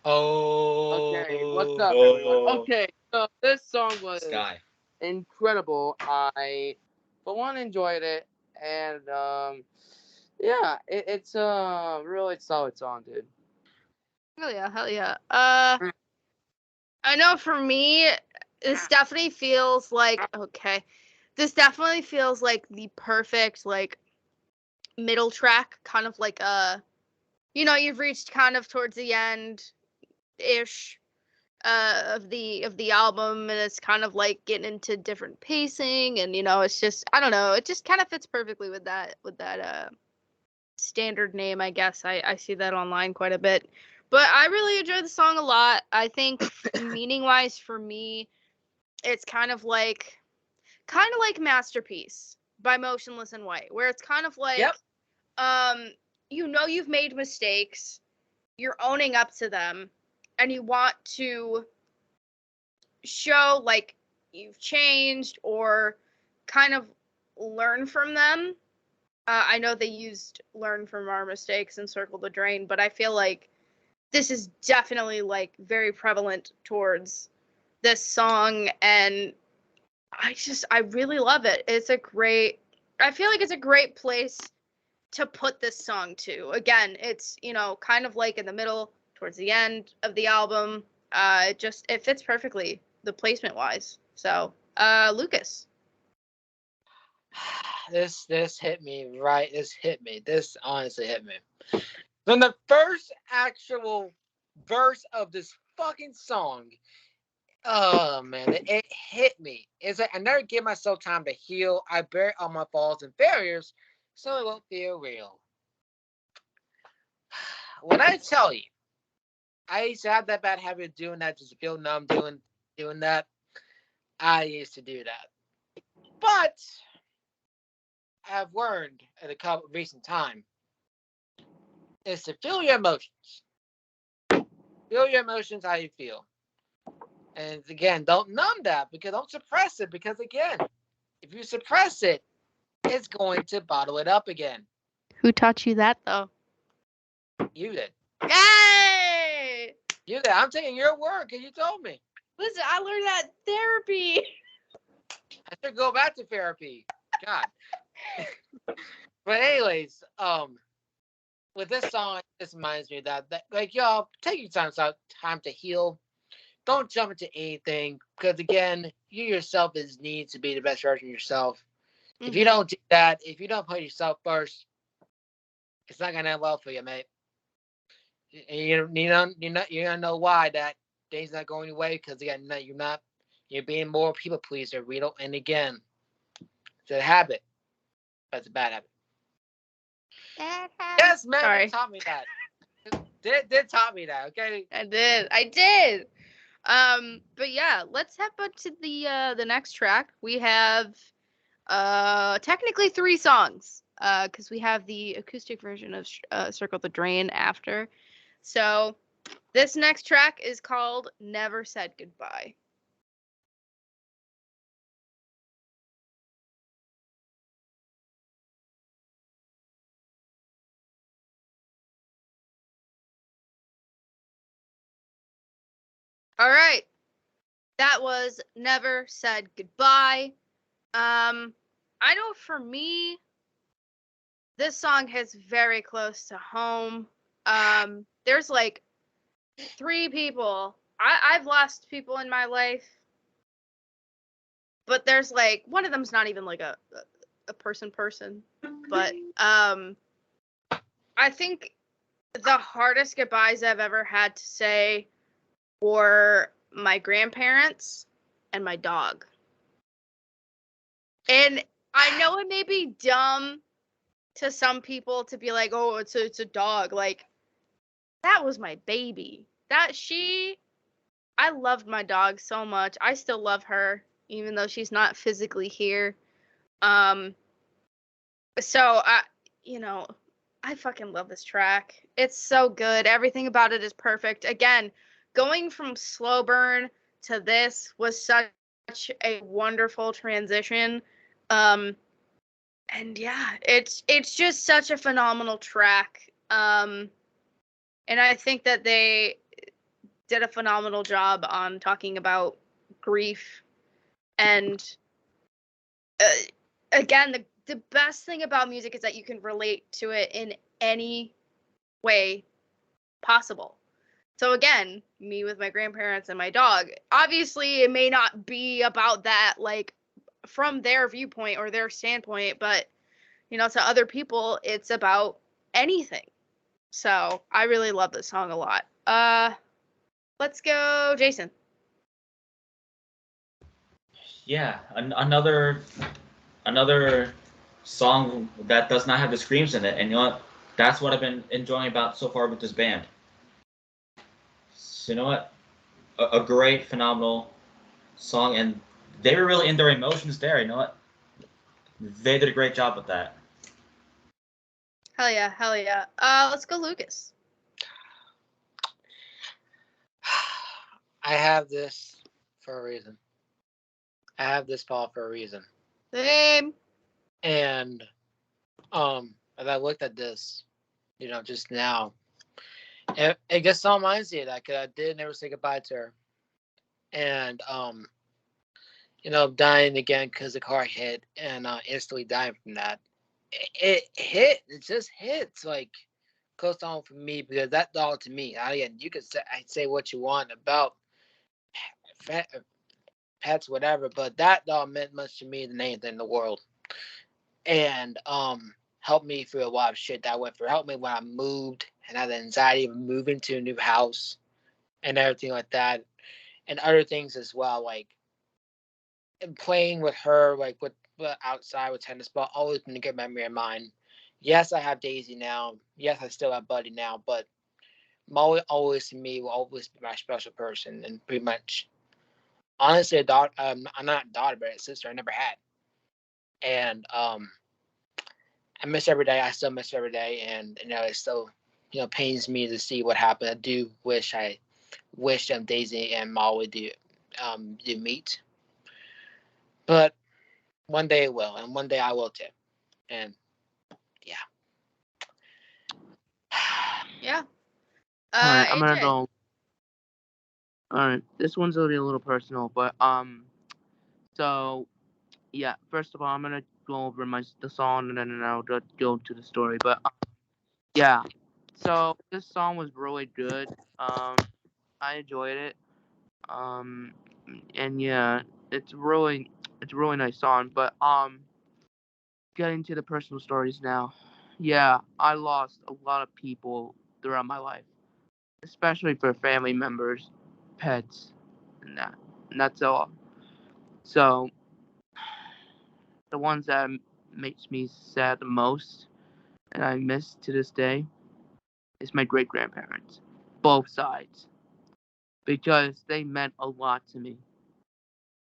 Okay, what's up, everyone? Okay, so this song was Sky. incredible. I, for one, enjoyed it. and yeah, it's a really solid song, dude. Hell yeah, hell yeah. Mm. I know for me, this definitely feels like This definitely feels like the perfect like middle track, kind of like you've reached kind of towards the end ish of the album, and it's kind of like getting into different pacing, and it's just I don't know, it just kind of fits perfectly with that standard name, I guess. I see that online quite a bit. But I really enjoy the song a lot. I think meaning wise for me, it's kind of like Masterpiece by Motionless in White, where it's kind of like Yep. You've made mistakes, you're owning up to them, and you want to show like you've changed or kind of learn from them. I know they used learn from our mistakes and circle the drain, but I feel like this is definitely like very prevalent towards this song, and I really love it. I feel like it's a great place to put this song to. Again, it's, kind of like in the middle towards the end of the album. It fits perfectly the placement wise. So, Lucas. This hit me right. This hit me. This honestly hit me. Then the first actual verse of this fucking song, oh man, it hit me. It's like I never give myself time to heal. I bear all my faults and failures, so it won't feel real. When I tell you, I used to have that bad habit of doing that, just feel numb doing that. I used to do that, but I've learned in a couple recent time is to feel your emotions. Feel your emotions how you feel. And again, don't numb that, because don't suppress it, because again, if you suppress it, it's going to bottle it up again. Who taught you that though? You did. Yay! You did. I'm taking your word because you told me. Listen, I learned that therapy. I should go back to therapy. God. But anyways, with this song, this reminds me that like y'all take your time to heal. Don't jump into anything, because again, you yourself need to be the best version of yourself. If you don't do that, if you don't put yourself first, it's not gonna end well for you, mate. And you don't know why that things not going your way, because again, you're being more people pleaser. And again, it's a habit. That's a bad habit. Yes, man, Sorry. taught me that. Did taught me that. Okay. I did. But yeah, let's head back to the next track. We have technically 3 songs. Because we have the acoustic version of Circle the Drain after. So this next track is called Never Said Goodbye. All right. That was Never Said Goodbye. I know for me, this song hits very close to home. There's like 3 people. I've lost people in my life, but there's like one of them's not even like a person, but I think the hardest goodbyes I've ever had to say were my grandparents and my dog. And I know it may be dumb to some people to be like, oh, it's a dog. Like, that was my baby. I loved my dog so much. I still love her, even though she's not physically here. So I fucking love this track. It's so good. Everything about it is perfect. Again, going from slow burn to this was such a wonderful transition. And yeah, it's just such a phenomenal track. And I think that they did a phenomenal job on talking about grief. And again, the best thing about music is that you can relate to it in any way possible. So again, me with my grandparents and my dog, obviously it may not be about that like from their viewpoint or their standpoint, but to other people it's about anything. So I really love this song a lot. Let's go, Jason. Yeah, another song that does not have the screams in it, and you know what? That's what I've been enjoying about so far with this band. So you know what? A great, phenomenal song, and they were really in their emotions there. You know what? They did a great job with that. Hell yeah, hell yeah. Let's go, Lucas. I have this for a reason. I have this fall for a reason. Same. And as I looked at this, just now, it just saw reminds me of that because I did never say goodbye to her. And dying again because the car hit and instantly dying from that. It hit. It just hits like close to home for me because that dog to me. Again, you could say what you want about pets, whatever, but that dog meant much to me than anything in the world. And helped me through a lot of shit that I went through. Helped me when I moved and had the anxiety of moving to a new house and everything like that, and other things as well, like playing with her, like with outside with tennis ball, always been a good memory of mine. Yes, I have Daisy now. Yes, I still have Buddy now, but Molly always to me will always be my special person, and pretty much, honestly, a daughter. I'm not a daughter, but a sister I never had, and I miss her every day. I still miss her every day, and it still pains me to see what happened. I do wish Daisy and Molly do meet, but one day it will, and one day I will too, and yeah. Yeah. Alright, I'm gonna AJ. go. Alright, this one's gonna be a little personal, but so yeah. First of all, I'm gonna go over the song and then I'll just go to the story. But yeah, so this song was really good. I enjoyed it. And yeah, it's really nice song. But getting to the personal stories now. Yeah, I lost a lot of people throughout my life, especially for family members, pets, and that. And that's all. So the ones that makes me sad the most, and I miss to this day, is my great grandparents, both sides, because they meant a lot to me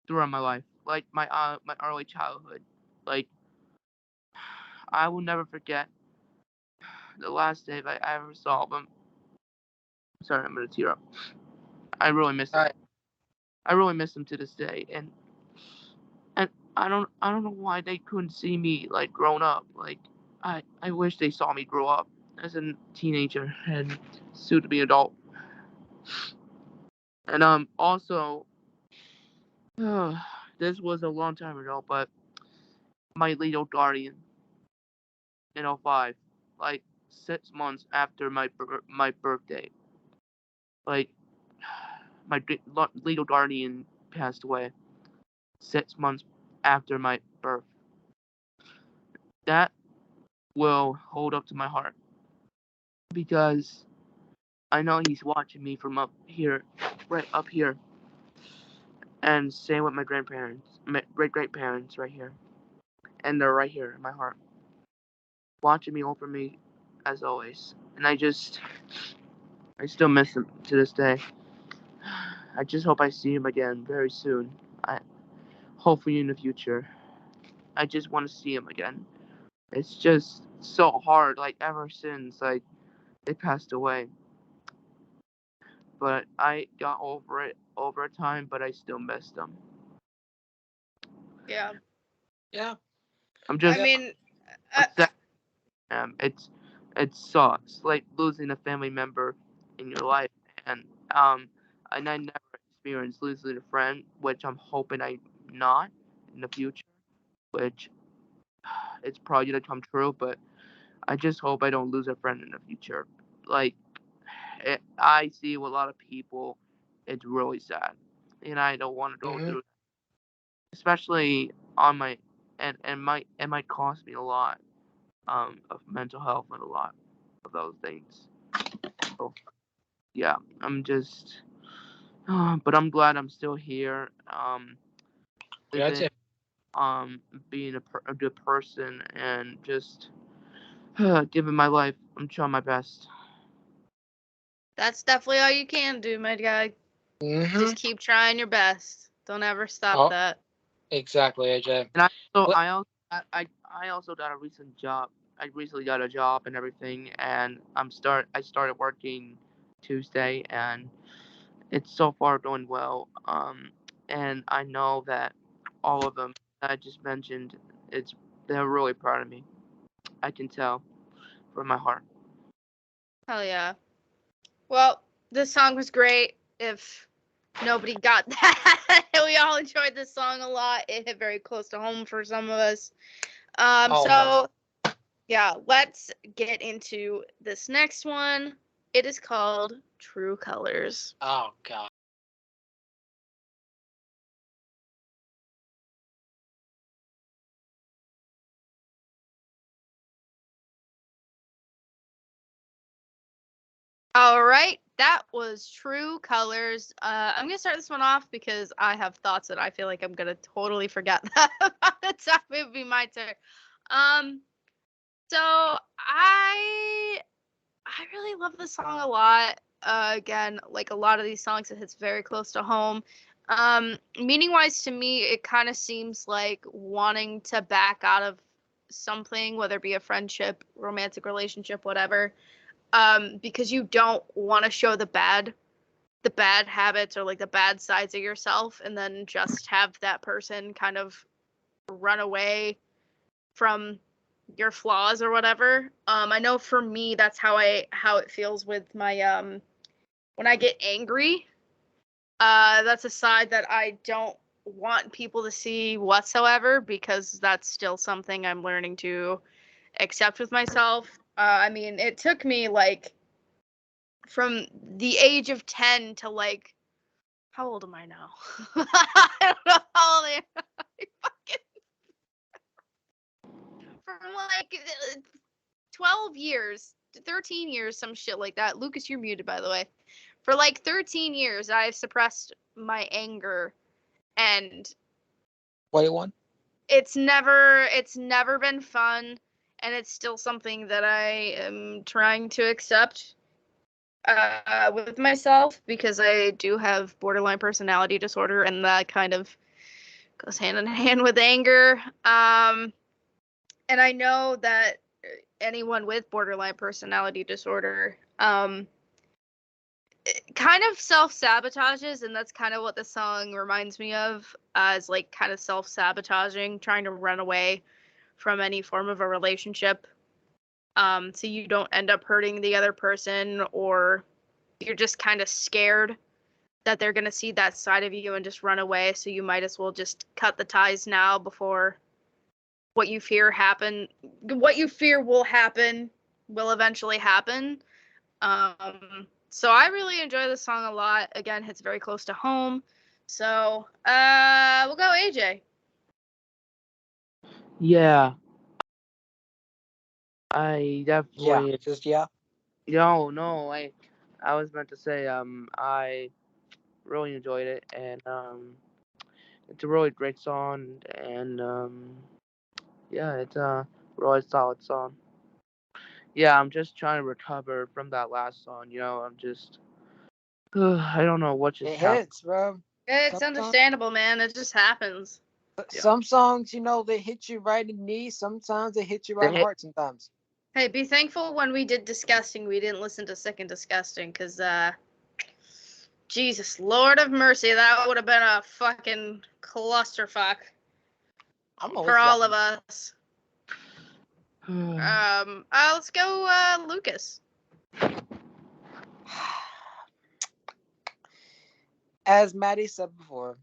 throughout my life, like my early childhood. Like I will never forget the last day I ever saw them. Sorry, I'm gonna tear up. I really miss them. All right. I really miss them to this day, and I don't know why they couldn't see me like grown up. Like I wish they saw me grow up as a teenager and soon to be adult. And also this was a long time ago, but my legal guardian in '05, like 6 months after my birthday, like my legal guardian passed away 6 months after my birth. That will hold up to my heart because I know he's watching me from up here, right up here, and same with my grandparents, my great grandparents right here, and they're right here in my heart, watching me over me as always. And I still miss him to this day. I just hope I see him again very soon. I hopefully in the future. I just want to see him again. It's just so hard, like ever since like they passed away. But I got over it over time, but I still miss them. Yeah. Yeah. I'm I just mean, upset. It sucks like losing a family member in your life, um, and I never experienced losing a friend, which I'm hoping I not in the future. Which it's probably gonna come true, but I just hope I don't lose a friend in the future. Like, I see with a lot of people, it's really sad, and I don't want to go Mhm. through, especially on my, and it might cost me a lot of mental health and a lot of those things. So yeah, I'm just, but I'm glad I'm still here. That's Living, it. being a good person and just giving my life. I'm trying my best. That's definitely all you can do, my guy. Mm-hmm. Just keep trying your best. Don't ever stop Oh, that. exactly, AJ. And Well, I also got a recent job. I recently got a job and everything, and I started working Tuesday, and it's so far going well. And I know that all of them that I just mentioned, they're really proud of me. I can tell from my heart. Hell yeah. Well, this song was great. If nobody got that, we all enjoyed this song a lot. It hit very close to home for some of us. almost. So yeah, let's get into this next one. It is called True Colors. Oh God. All right, that was True Colors. I'm gonna start this one off because I have thoughts that I feel like I'm gonna totally forget that about the time. It would be my turn. Um, so I really love this song a lot. Again, like a lot of these songs, it hits very close to home. Meaning wise to me, it kind of seems like wanting to back out of something, whether it be a friendship, romantic relationship, whatever. Because you don't want to show the bad habits or like the bad sides of yourself, and then just have that person kind of run away from your flaws or whatever. I know for me that's how it feels with my when I get angry. That's a side that I don't want people to see whatsoever because that's still something I'm learning to accept with myself. I mean, it took me like from the age of 10 to like how old am I now? I don't know how old I am. From like 12 years, 13 years, some shit like that. Lucas, you're muted, by the way. For like 13 years, I've suppressed my anger, and 21. it's never been fun, and it's still something that I am trying to accept with myself because I do have borderline personality disorder, and that kind of goes hand in hand with anger. And I know that anyone with borderline personality disorder kind of self-sabotages, and that's kind of what the song reminds me of, as like kind of self-sabotaging, trying to run away from any form of a relationship, so you don't end up hurting the other person, or you're just kind of scared that they're going to see that side of you and just run away, so you might as well just cut the ties now before what you fear will happen will eventually happen. So I really enjoy this song a lot. Again, hits very close to home. So we'll go AJ. Yeah, I Yeah. definitely. Just yeah. No. I was meant to say I really enjoyed it, and it's a really great song, and yeah, it's a really solid song. Yeah, I'm just trying to recover from that last song. I'm just I don't know what just It happened. hits, bro. It's Sometimes, understandable, man. It just happens. Yeah. some songs, they hit you right in the knee. Sometimes they hit you right in the hit- heart. Sometimes. Hey, be thankful when we did Disgusting, we didn't listen to Sick and Disgusting, because, Jesus, Lord of mercy, that would have been a fucking clusterfuck I'm gonna for listen to all that of us. one. Let's go, Lucas. As Maddie said before,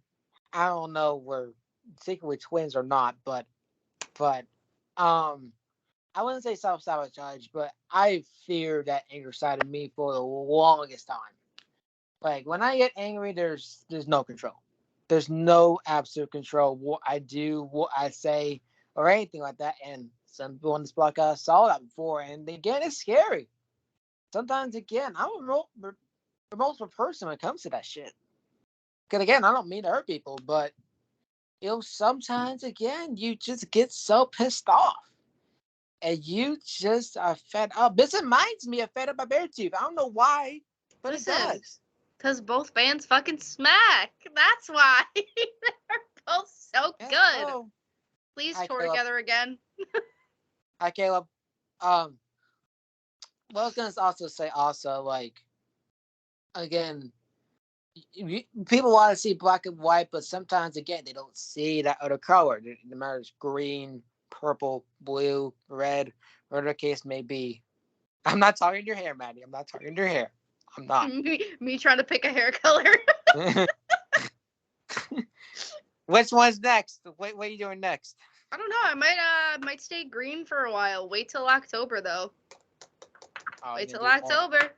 I don't know if we're thinking we're twins or not, but I wouldn't say self-sabotage, but I fear that anger side of me for the longest time. Like when I get angry, there's no control. There's no absolute control. What I do, what I say, or anything like that. And some people on this podcast saw that before, and again, it's scary. Sometimes again, I'm a remorseful person when it comes to that shit. Because again, I don't mean to hurt people, but sometimes again, you just get so pissed off. And you just are fed up. This reminds me of Fed Up by Beartooth. I don't know why, but Listen, it does. Because both bands fucking smack. That's why. They're both so Yeah, good. oh. Please Hi, tour Caleb. together again. Hi, Caleb. Well, I was gonna also say like again, people want to see black and white, but sometimes again they don't see that other color. The matters green, purple, blue, red, whatever the case may be. I'm not talking your hair, Maddie. I'm not talking your hair. I'm not. me trying to pick a hair color. Which one's next? What are you doing next? I don't know. I might stay green for a while. Wait till October though. Oh, Wait you're till gonna do October.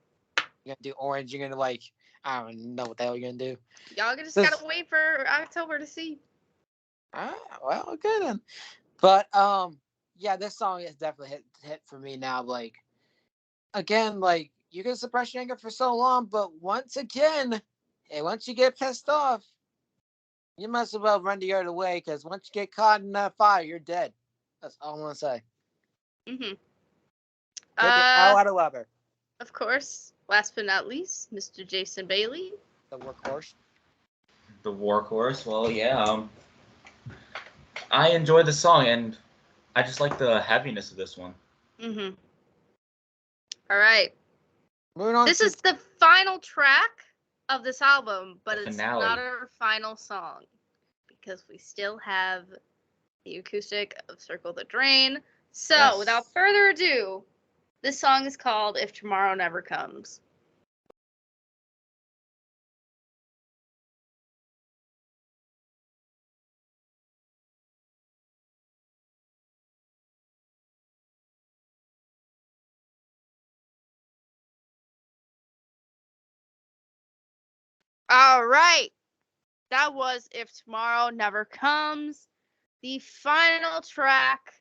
You're gonna do orange. You're gonna like I don't know what the hell you're gonna do. Y'all just This- gotta wait for October to see. Well, okay then. But yeah, this song is definitely hit for me now. Like again, like you can suppress your anger for so long, but once again, and once you get pissed off, you might as well run the other way because once you get caught in that fire, you're dead. That's all I want to say. Mhm. Get the hell Uh, out of Weber, of course. Last but not least, Mr. Jason Bailey. the workhorse. The workhorse. Well, yeah. I enjoyed the song, and I just like the heaviness of this one. Mhm. All right. Moving on. This to- is the final track of this album, but it's Finale. not our final song because we still have the acoustic of Circle the Drain. So, Yes. without further ado, this song is called If Tomorrow Never Comes. All right. That was If Tomorrow Never Comes, the final track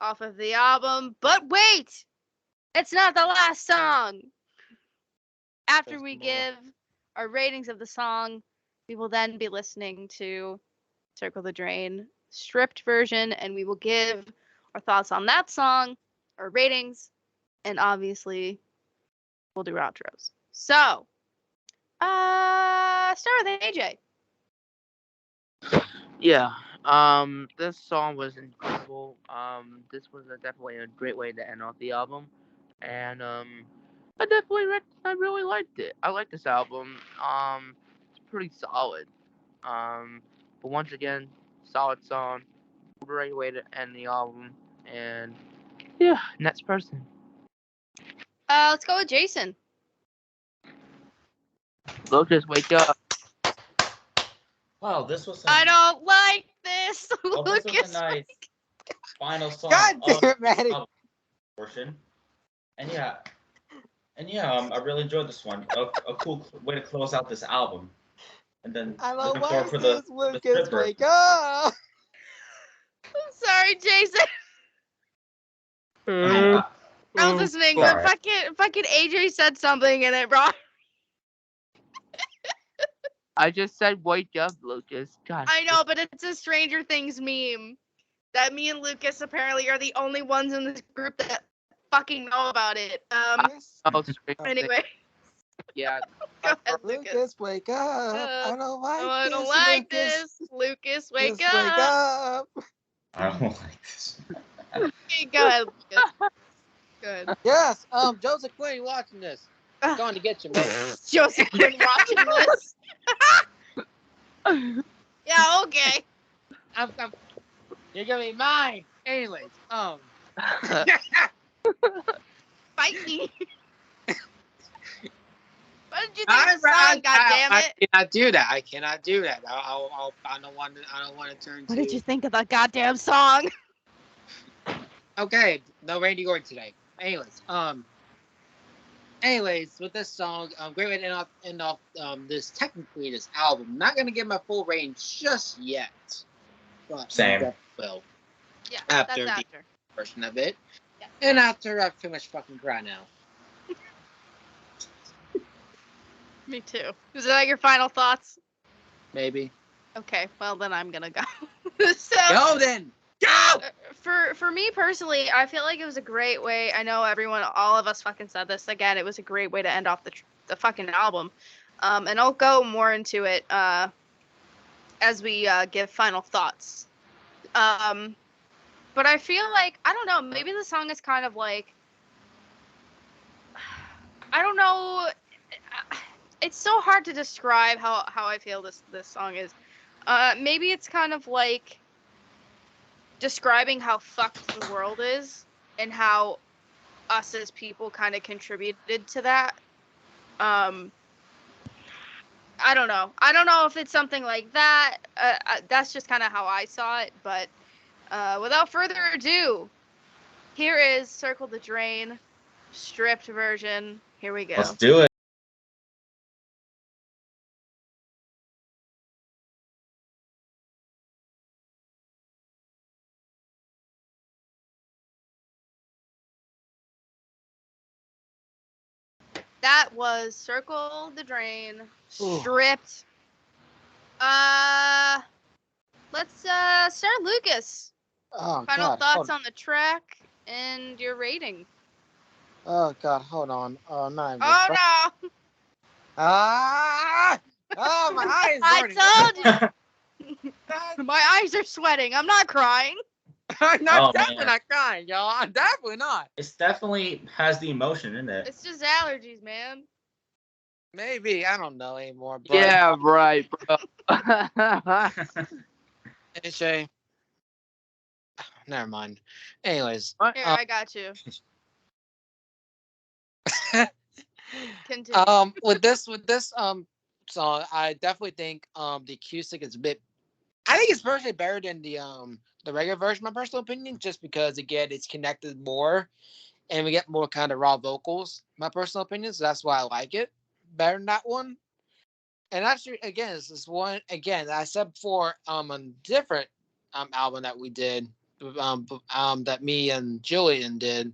off of the album. But wait! It's not the last song. After There's we more. give our ratings of the song, we will then be listening to Circle the Drain stripped version, and we will give our thoughts on that song, our ratings, and obviously we'll do outros. So, start with AJ. Yeah. This song was incredible. This was definitely a great way to end off the album, and I really liked it. I like this album. It's pretty solid. But once again, solid song. Great way to end the album, and yeah, next person. Let's go with Jason. Lucas, wake up. Wow, this was I don't like this, Well, this was Lucas. a nice final song God of damn it, Maddie. of portion. And yeah, I really enjoyed this one. A cool way to close out this album. And then I don't looking forward like for this, the Lucas. strip version. Wake up. I'm sorry, Jason. Uh, I was listening, Sorry. but fucking AJ said something and it brought. I just said wake up, Lucas. God. I know, but it's a Stranger Things meme that me and Lucas apparently are the only ones in this group that fucking know about it. Yes. Oh, straight- Anyway, yeah. go ahead, Lucas. Lucas, wake up. I don't like Oh, I this. don't like Lucas. this. Lucas, wake Just up. wake up. I don't like this. Okay, go ahead, Lucas. Good. Yes. Joseph Quinn, you watching this? Going to get you, man. Joseph Quinn watching this. Yeah, okay. I'm, you're gonna be mine. Anyways, Fight me. What did you think of the song, goddammit? I cannot do that. I cannot do that. I don't want to turn. What did you think of that goddamn song? Okay, no Randy Orton today. Anyways, with this song, great way to end off this technically this album. Not gonna give my full range just yet, but Same. definitely will Yeah, after that's the after. version of it, Yeah. and after I pretty much fucking cry now. Me too. Is that your final thoughts? Maybe. Okay, well then I'm gonna go. So Go then. Go. for me personally, I feel like it was a great way. I know all of us fucking said this again. It was a great way to end off the fucking album. And I'll go more into it as we give final thoughts. But I feel like I don't know. Maybe the song is kind of like I don't know. It's so hard to describe how I feel this song is. Maybe it's kind of like describing how fucked the world is and how us as people kind of contributed to that. I don't know. I don't know if it's something like that. That's just kind of how I saw it. But without further ado, here is Circle the Drain, stripped version. Here we go. Let's do it. That was Circle the Drain, Ooh. stripped. Let's start Lucas. Oh Final God. thoughts on the track and your rating. Oh God. Hold on. Oh no. Oh no! Ah! Oh, my eyes I burning. told you. My eyes are sweating. I'm not crying. I'm not Oh, definitely man. not crying, y'all. I'm definitely not. It definitely has the emotion in it. It's just allergies, man. Maybe I don't know anymore. But Yeah, right, bro. Hey, Shay. Never mind. Anyways, Here, I got you. Continue. with this song, I definitely think the acoustic is a bit. I think it's personally better than the regular version. My personal opinion, just because again it's connected more, and we get more kind of raw vocals. My personal opinion, so that's why I like it better than that one. And actually, again, this is one again I said before on a different album that we did, that me and Julian did.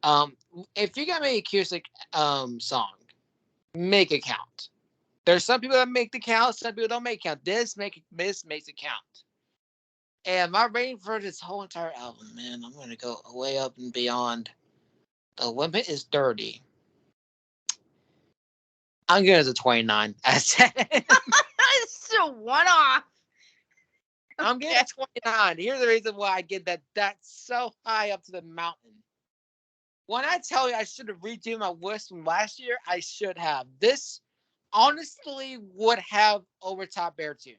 Um, if you got me acoustic song, make it count. There's some people that make the count, some people don't make count. This makes it count. And my rating for this whole entire album, man, I'm gonna go way up and beyond. The limit is 30. I'm giving it a 29. I said It's a one-off. I'm giving it 29. Here's the reason why I get that. That's so high up to the mountain. When I tell you I should have redo my list from last year, I should have. This honestly would have overtopped Beartooth.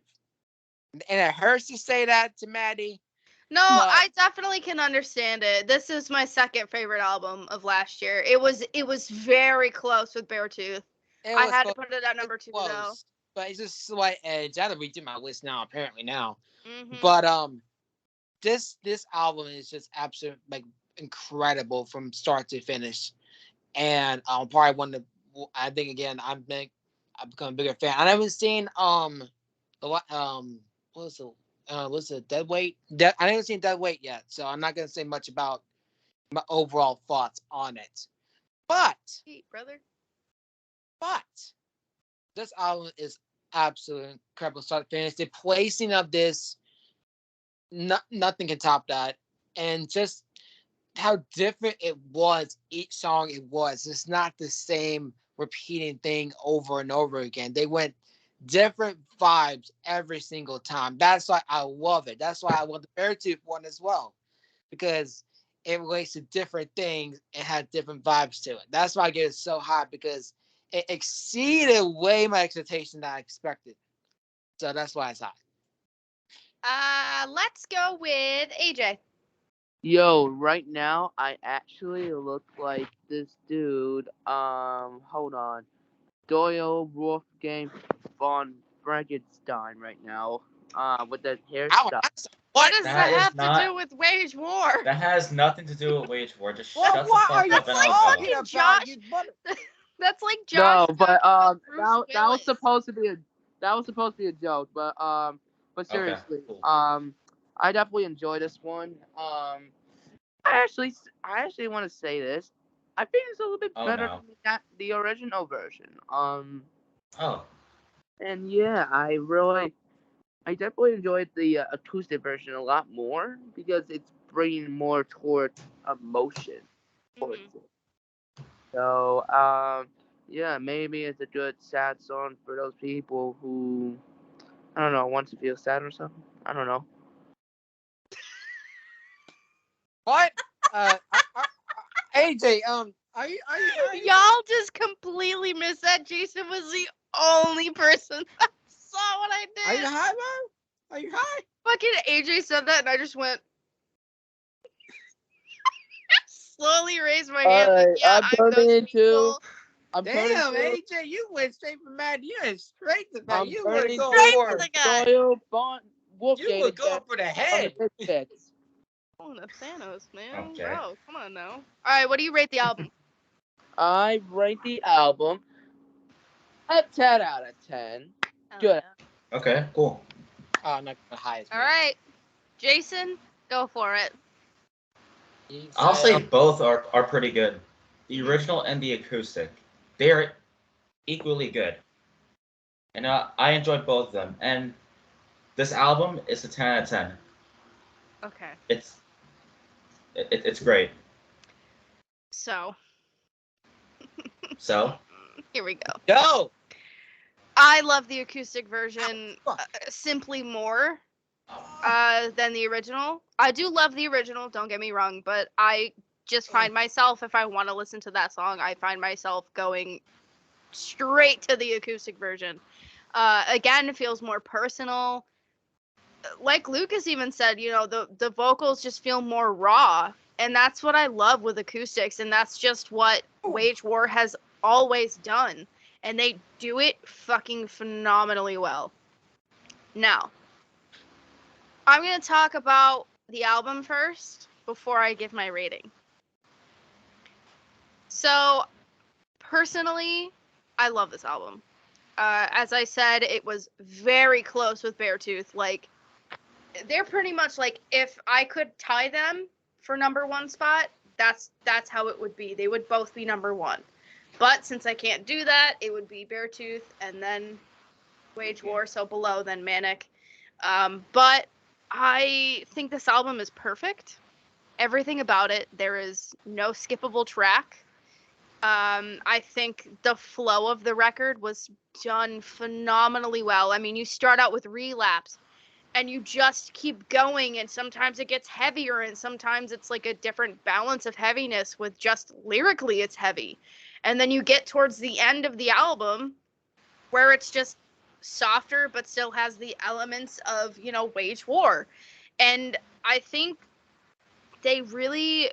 And it hurts to say that to Maddie. No, But- I definitely can understand it. This is my second favorite album of last year. It was very close with Beartooth. I had to put it at number 2 though. But it's just slight edge. I have to redo my list now, apparently now. Mhm. But this album is just absolute like incredible from start to finish. And probably one of the I think again I've become a bigger fan. I haven't seen what's it Dead Weight? I haven't seen Dead Weight yet, so I'm not gonna say much about my overall thoughts on it. But Hey, brother. this album is absolutely incredible start to finish. The placing of this, nothing can top that. And just how different it was each song it was. It's not the same repeating thing over and over again. They went different vibes every single time. That's why I love it. That's why I love the Beartooth one as well. Because it relates to different things and had different vibes to it. That's why I get it so high, because it exceeded way my expectation that I expected. So that's why it's high. Let's go with AJ. Yo, right now I actually look like this dude. Hold on, Doyle Wolfgang von Frankenstein right now. with the Ow, hairstyle. that's- What does That that is have to not- do with wage war? That has nothing to do with wage war. Just Well, shut the what fuck are up you and I'll talking go. go. about? Josh? You mother- That's like No, Josh but talking about Bruce that was Willis. supposed to be a joke, but seriously, cool. I definitely enjoy this one. I actually want to say this. I think it's a little bit Oh, better no. than the original version. Oh, And yeah, I definitely enjoyed the acoustic version a lot more because it's bringing more towards emotion. towards Mhm. it. So, yeah, maybe it's a good sad song for those people who, I don't know, want to feel sad or something. I don't know. What? AJ, are you? Y'all just completely missed that. Jason was the only person that saw what I Are you did. high, man? Are you high? Fucking AJ said that, and I just went. Slowly raised my hand. Like, Alright, yeah, I'm I'm turning those into- people. I'm Damn, turning AJ, you went straight from Mad. You went straight to that. I'm You were turning going Straight for. to the guy. Doyle Bond Wolfgate You were going again for the from head. the Misfits. Oh, the Thanos, man. Okay. Bro, come on now. All right, what do you rate the album? I rate the album a 10 out of 10. Good. okay, cool. Oh, I'm not the highest. All right, Jason, go for it. I'll say both are pretty good. The Mhm. original and the acoustic. They're equally good. And I enjoyed both of them. And this album is a 10 out of 10. Okay, It's great. so So, here we go. Go. I love the acoustic version fuck. simply more than the original. I do love the original, don't get me wrong, but I just find myself, if I want to listen to that song, I find myself going straight to the acoustic version. Again, it feels more personal. Like Lucas even said, you know, the vocals just feel more raw. And that's what I love with acoustics. And that's just what Wage War has always done. And they do it fucking phenomenally well. Now, I'm going to talk about the album first before I give my rating. So, personally, I love this album. As I said, it was very close with Beartooth. Like, they're pretty much like, if I could tie them for number one spot, that's how it would be. They would both be number one. But since I can't do that, it would be Beartooth and then Wage War, so below, then Manic. But I think this album is perfect. Everything about it. There is no skippable track. I think the flow of the record was done phenomenally well. I mean, you start out with Relapse and you just keep going, and sometimes it gets heavier and sometimes it's like a different balance of heaviness with just lyrically it's heavy. And then you get towards the end of the album where it's just softer but still has the elements of, you know, Wage War. And I think they really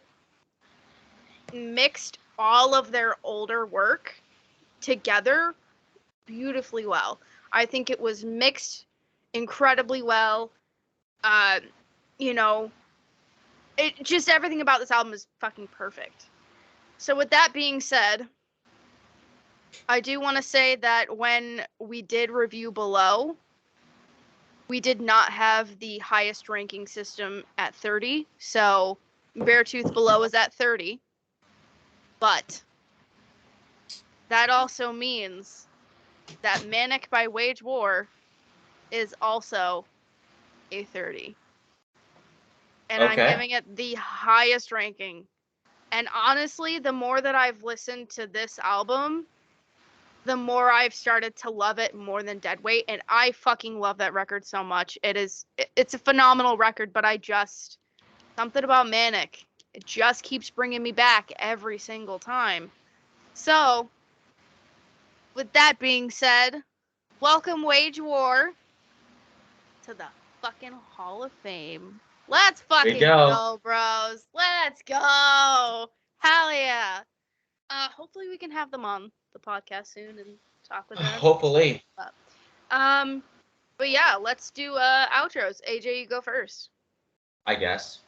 mixed all of their older work together beautifully well. I think it was mixed incredibly well. You know, it just, everything about this album is fucking perfect. So with that being said, I do want to say that when we did review Below, we did not have the highest ranking system at 30. So Beartooth Below is at 30. But that also means that Manic by Wage War is also a 30. And I'm Okay. giving it the highest ranking. And honestly, the more that I've listened to this album, the more I've started to love it more than Deadweight. And I fucking love that record so much. It's a phenomenal record, but something about Manic, it just keeps bringing me back every single time. So, with that being said, welcome Wage War to the fucking Hall of Fame. Let's fucking go, bros. Let's go. Hell yeah. Hopefully we can have them on the podcast soon and talk with them. Hopefully. Um, But yeah, let's do outros. AJ, you go first. I guess.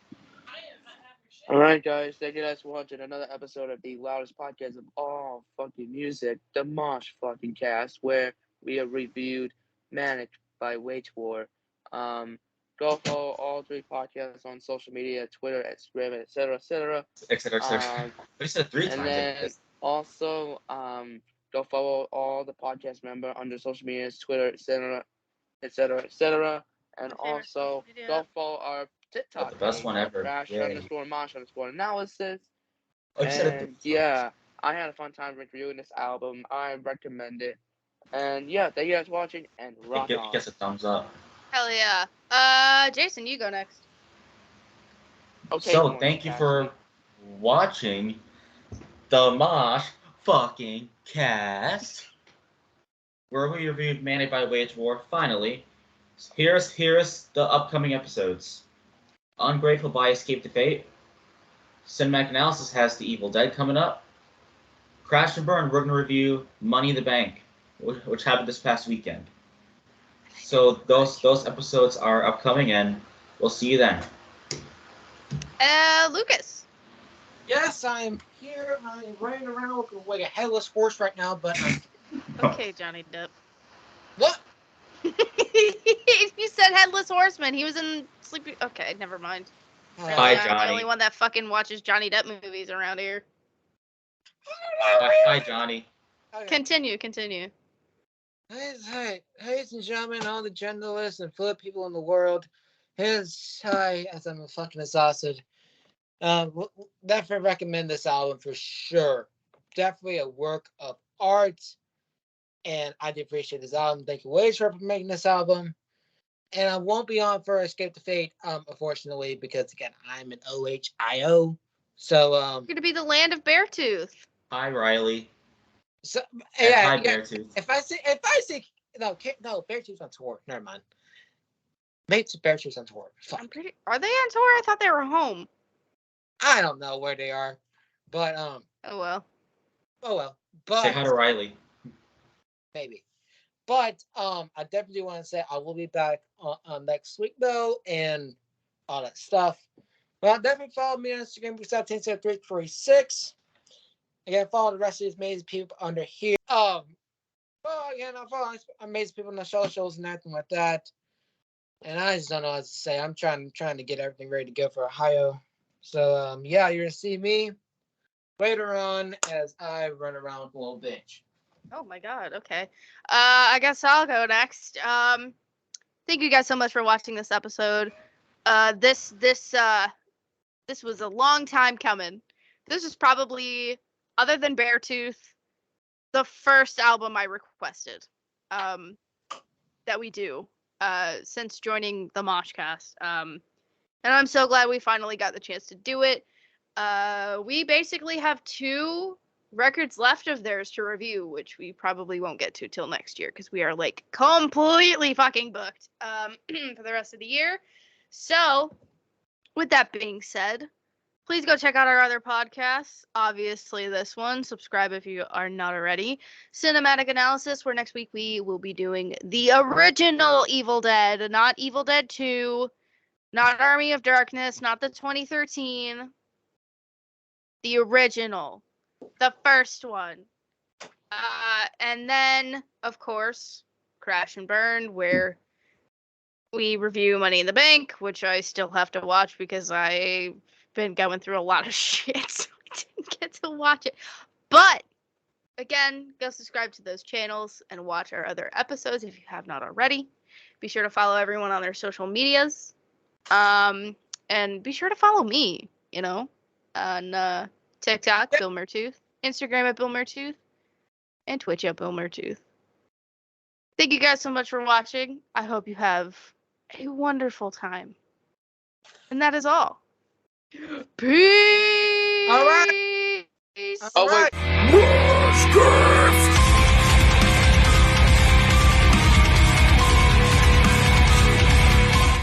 All right, guys. Thank you guys for watching another episode of the loudest podcast of all fucking music, the Mosh fucking cast, where we have reviewed Manic by Wage War. Go follow all 3 podcasts on social media, Twitter, Instagram, etc., etc. Etc. We said 3 And times. then also, go follow all the podcast member under social medias, Twitter, etc., etc., etc. And My favorite also, social media. go follow our TikTok The best page, one ever. Crash Yay. _ Mosh _ analysis. Oh, you said it And yeah, I had a fun time reviewing this album. I recommend it. And yeah, thank you guys for watching and rock on. Guess a thumbs up. Hell yeah. Jason, you go next. Okay, So Mosh thank you Cast. for watching the Mosh fucking cast, where we reviewed Manic by Wage War. Finally, here's the upcoming episodes. Ungrateful by Escape to Fate. Cinematic Analysis has The Evil Dead coming up. Crash and Burn, we're going to review Money in the Bank, which happened this past weekend. So those episodes are upcoming, and we'll see you then. Lucas. Yes, I'm here. I'm running around like a headless horse right now, but Okay, Johnny Depp. what? You said Headless Horseman. He was in Sleepy. Okay, never mind. Hi, I'm the Johnny. only one that fucking watches Johnny Depp movies around here. Hi, Johnny. Okay. Continue. Hey, ladies and gentlemen, all the genderless and fluid people in the world. Hi, as I'm fucking exhausted. Definitely recommend this album for sure. Definitely a work of art, and I do appreciate this album. Thank you, Wage, for making this album. And I won't be on for Escape to Fate, unfortunately, because again, I'm an OHIO. So It's gonna be the land of Beartooth. Hi, Riley. So And yeah, hi, yeah. Beartooth. If I say no, Beartooth's on tour. Never mind. Maybe Beartooth's on tour. Fuck. Are they on tour? I thought they were home. I don't know where they are, but Oh well. But Say hi to Riley. maybe. But I definitely want to say I will be back on next week though, and all that stuff. Well, definitely follow me on Instagram because that's 346. Again, follow the rest of these amazing people under here. Well, again, I follow amazing people on the shows and everything like that. And I just don't know what to say. I'm trying to get everything ready to go for Ohio. So yeah, you're gonna see me later on as I run around a little bitch. Oh my god, okay. I guess I'll go next. Thank you guys so much for watching this episode. This was a long time coming. This is probably, other than Beartooth, the first album I requested that we do since joining the MoshCast. And I'm so glad we finally got the chance to do it. We basically have 2 records left of theirs to review, which we probably won't get to till next year because we are like completely fucking booked for the rest of the year. So, with that being said, please go check out our other podcasts. Obviously, this one. Subscribe if you are not already. Cinematic Analysis, where next week we will be doing the original Evil Dead, not Evil Dead 2, not Army of Darkness, not the 2013. The original. The first one. And then, of course, Crash and Burn, where we review Money in the Bank, which I still have to watch because I've been going through a lot of shit, so I didn't get to watch it. But, again, go subscribe to those channels and watch our other episodes if you have not already. Be sure to follow everyone on their social medias. And be sure to follow me, on TikTok, Bill Mertooth, Instagram at Bill Mertooth, and Twitch at Bill Mertooth. Thank you guys so much for watching. I hope you have a wonderful time. And that is all. Peace! All right. Oh, wait. MoshCast!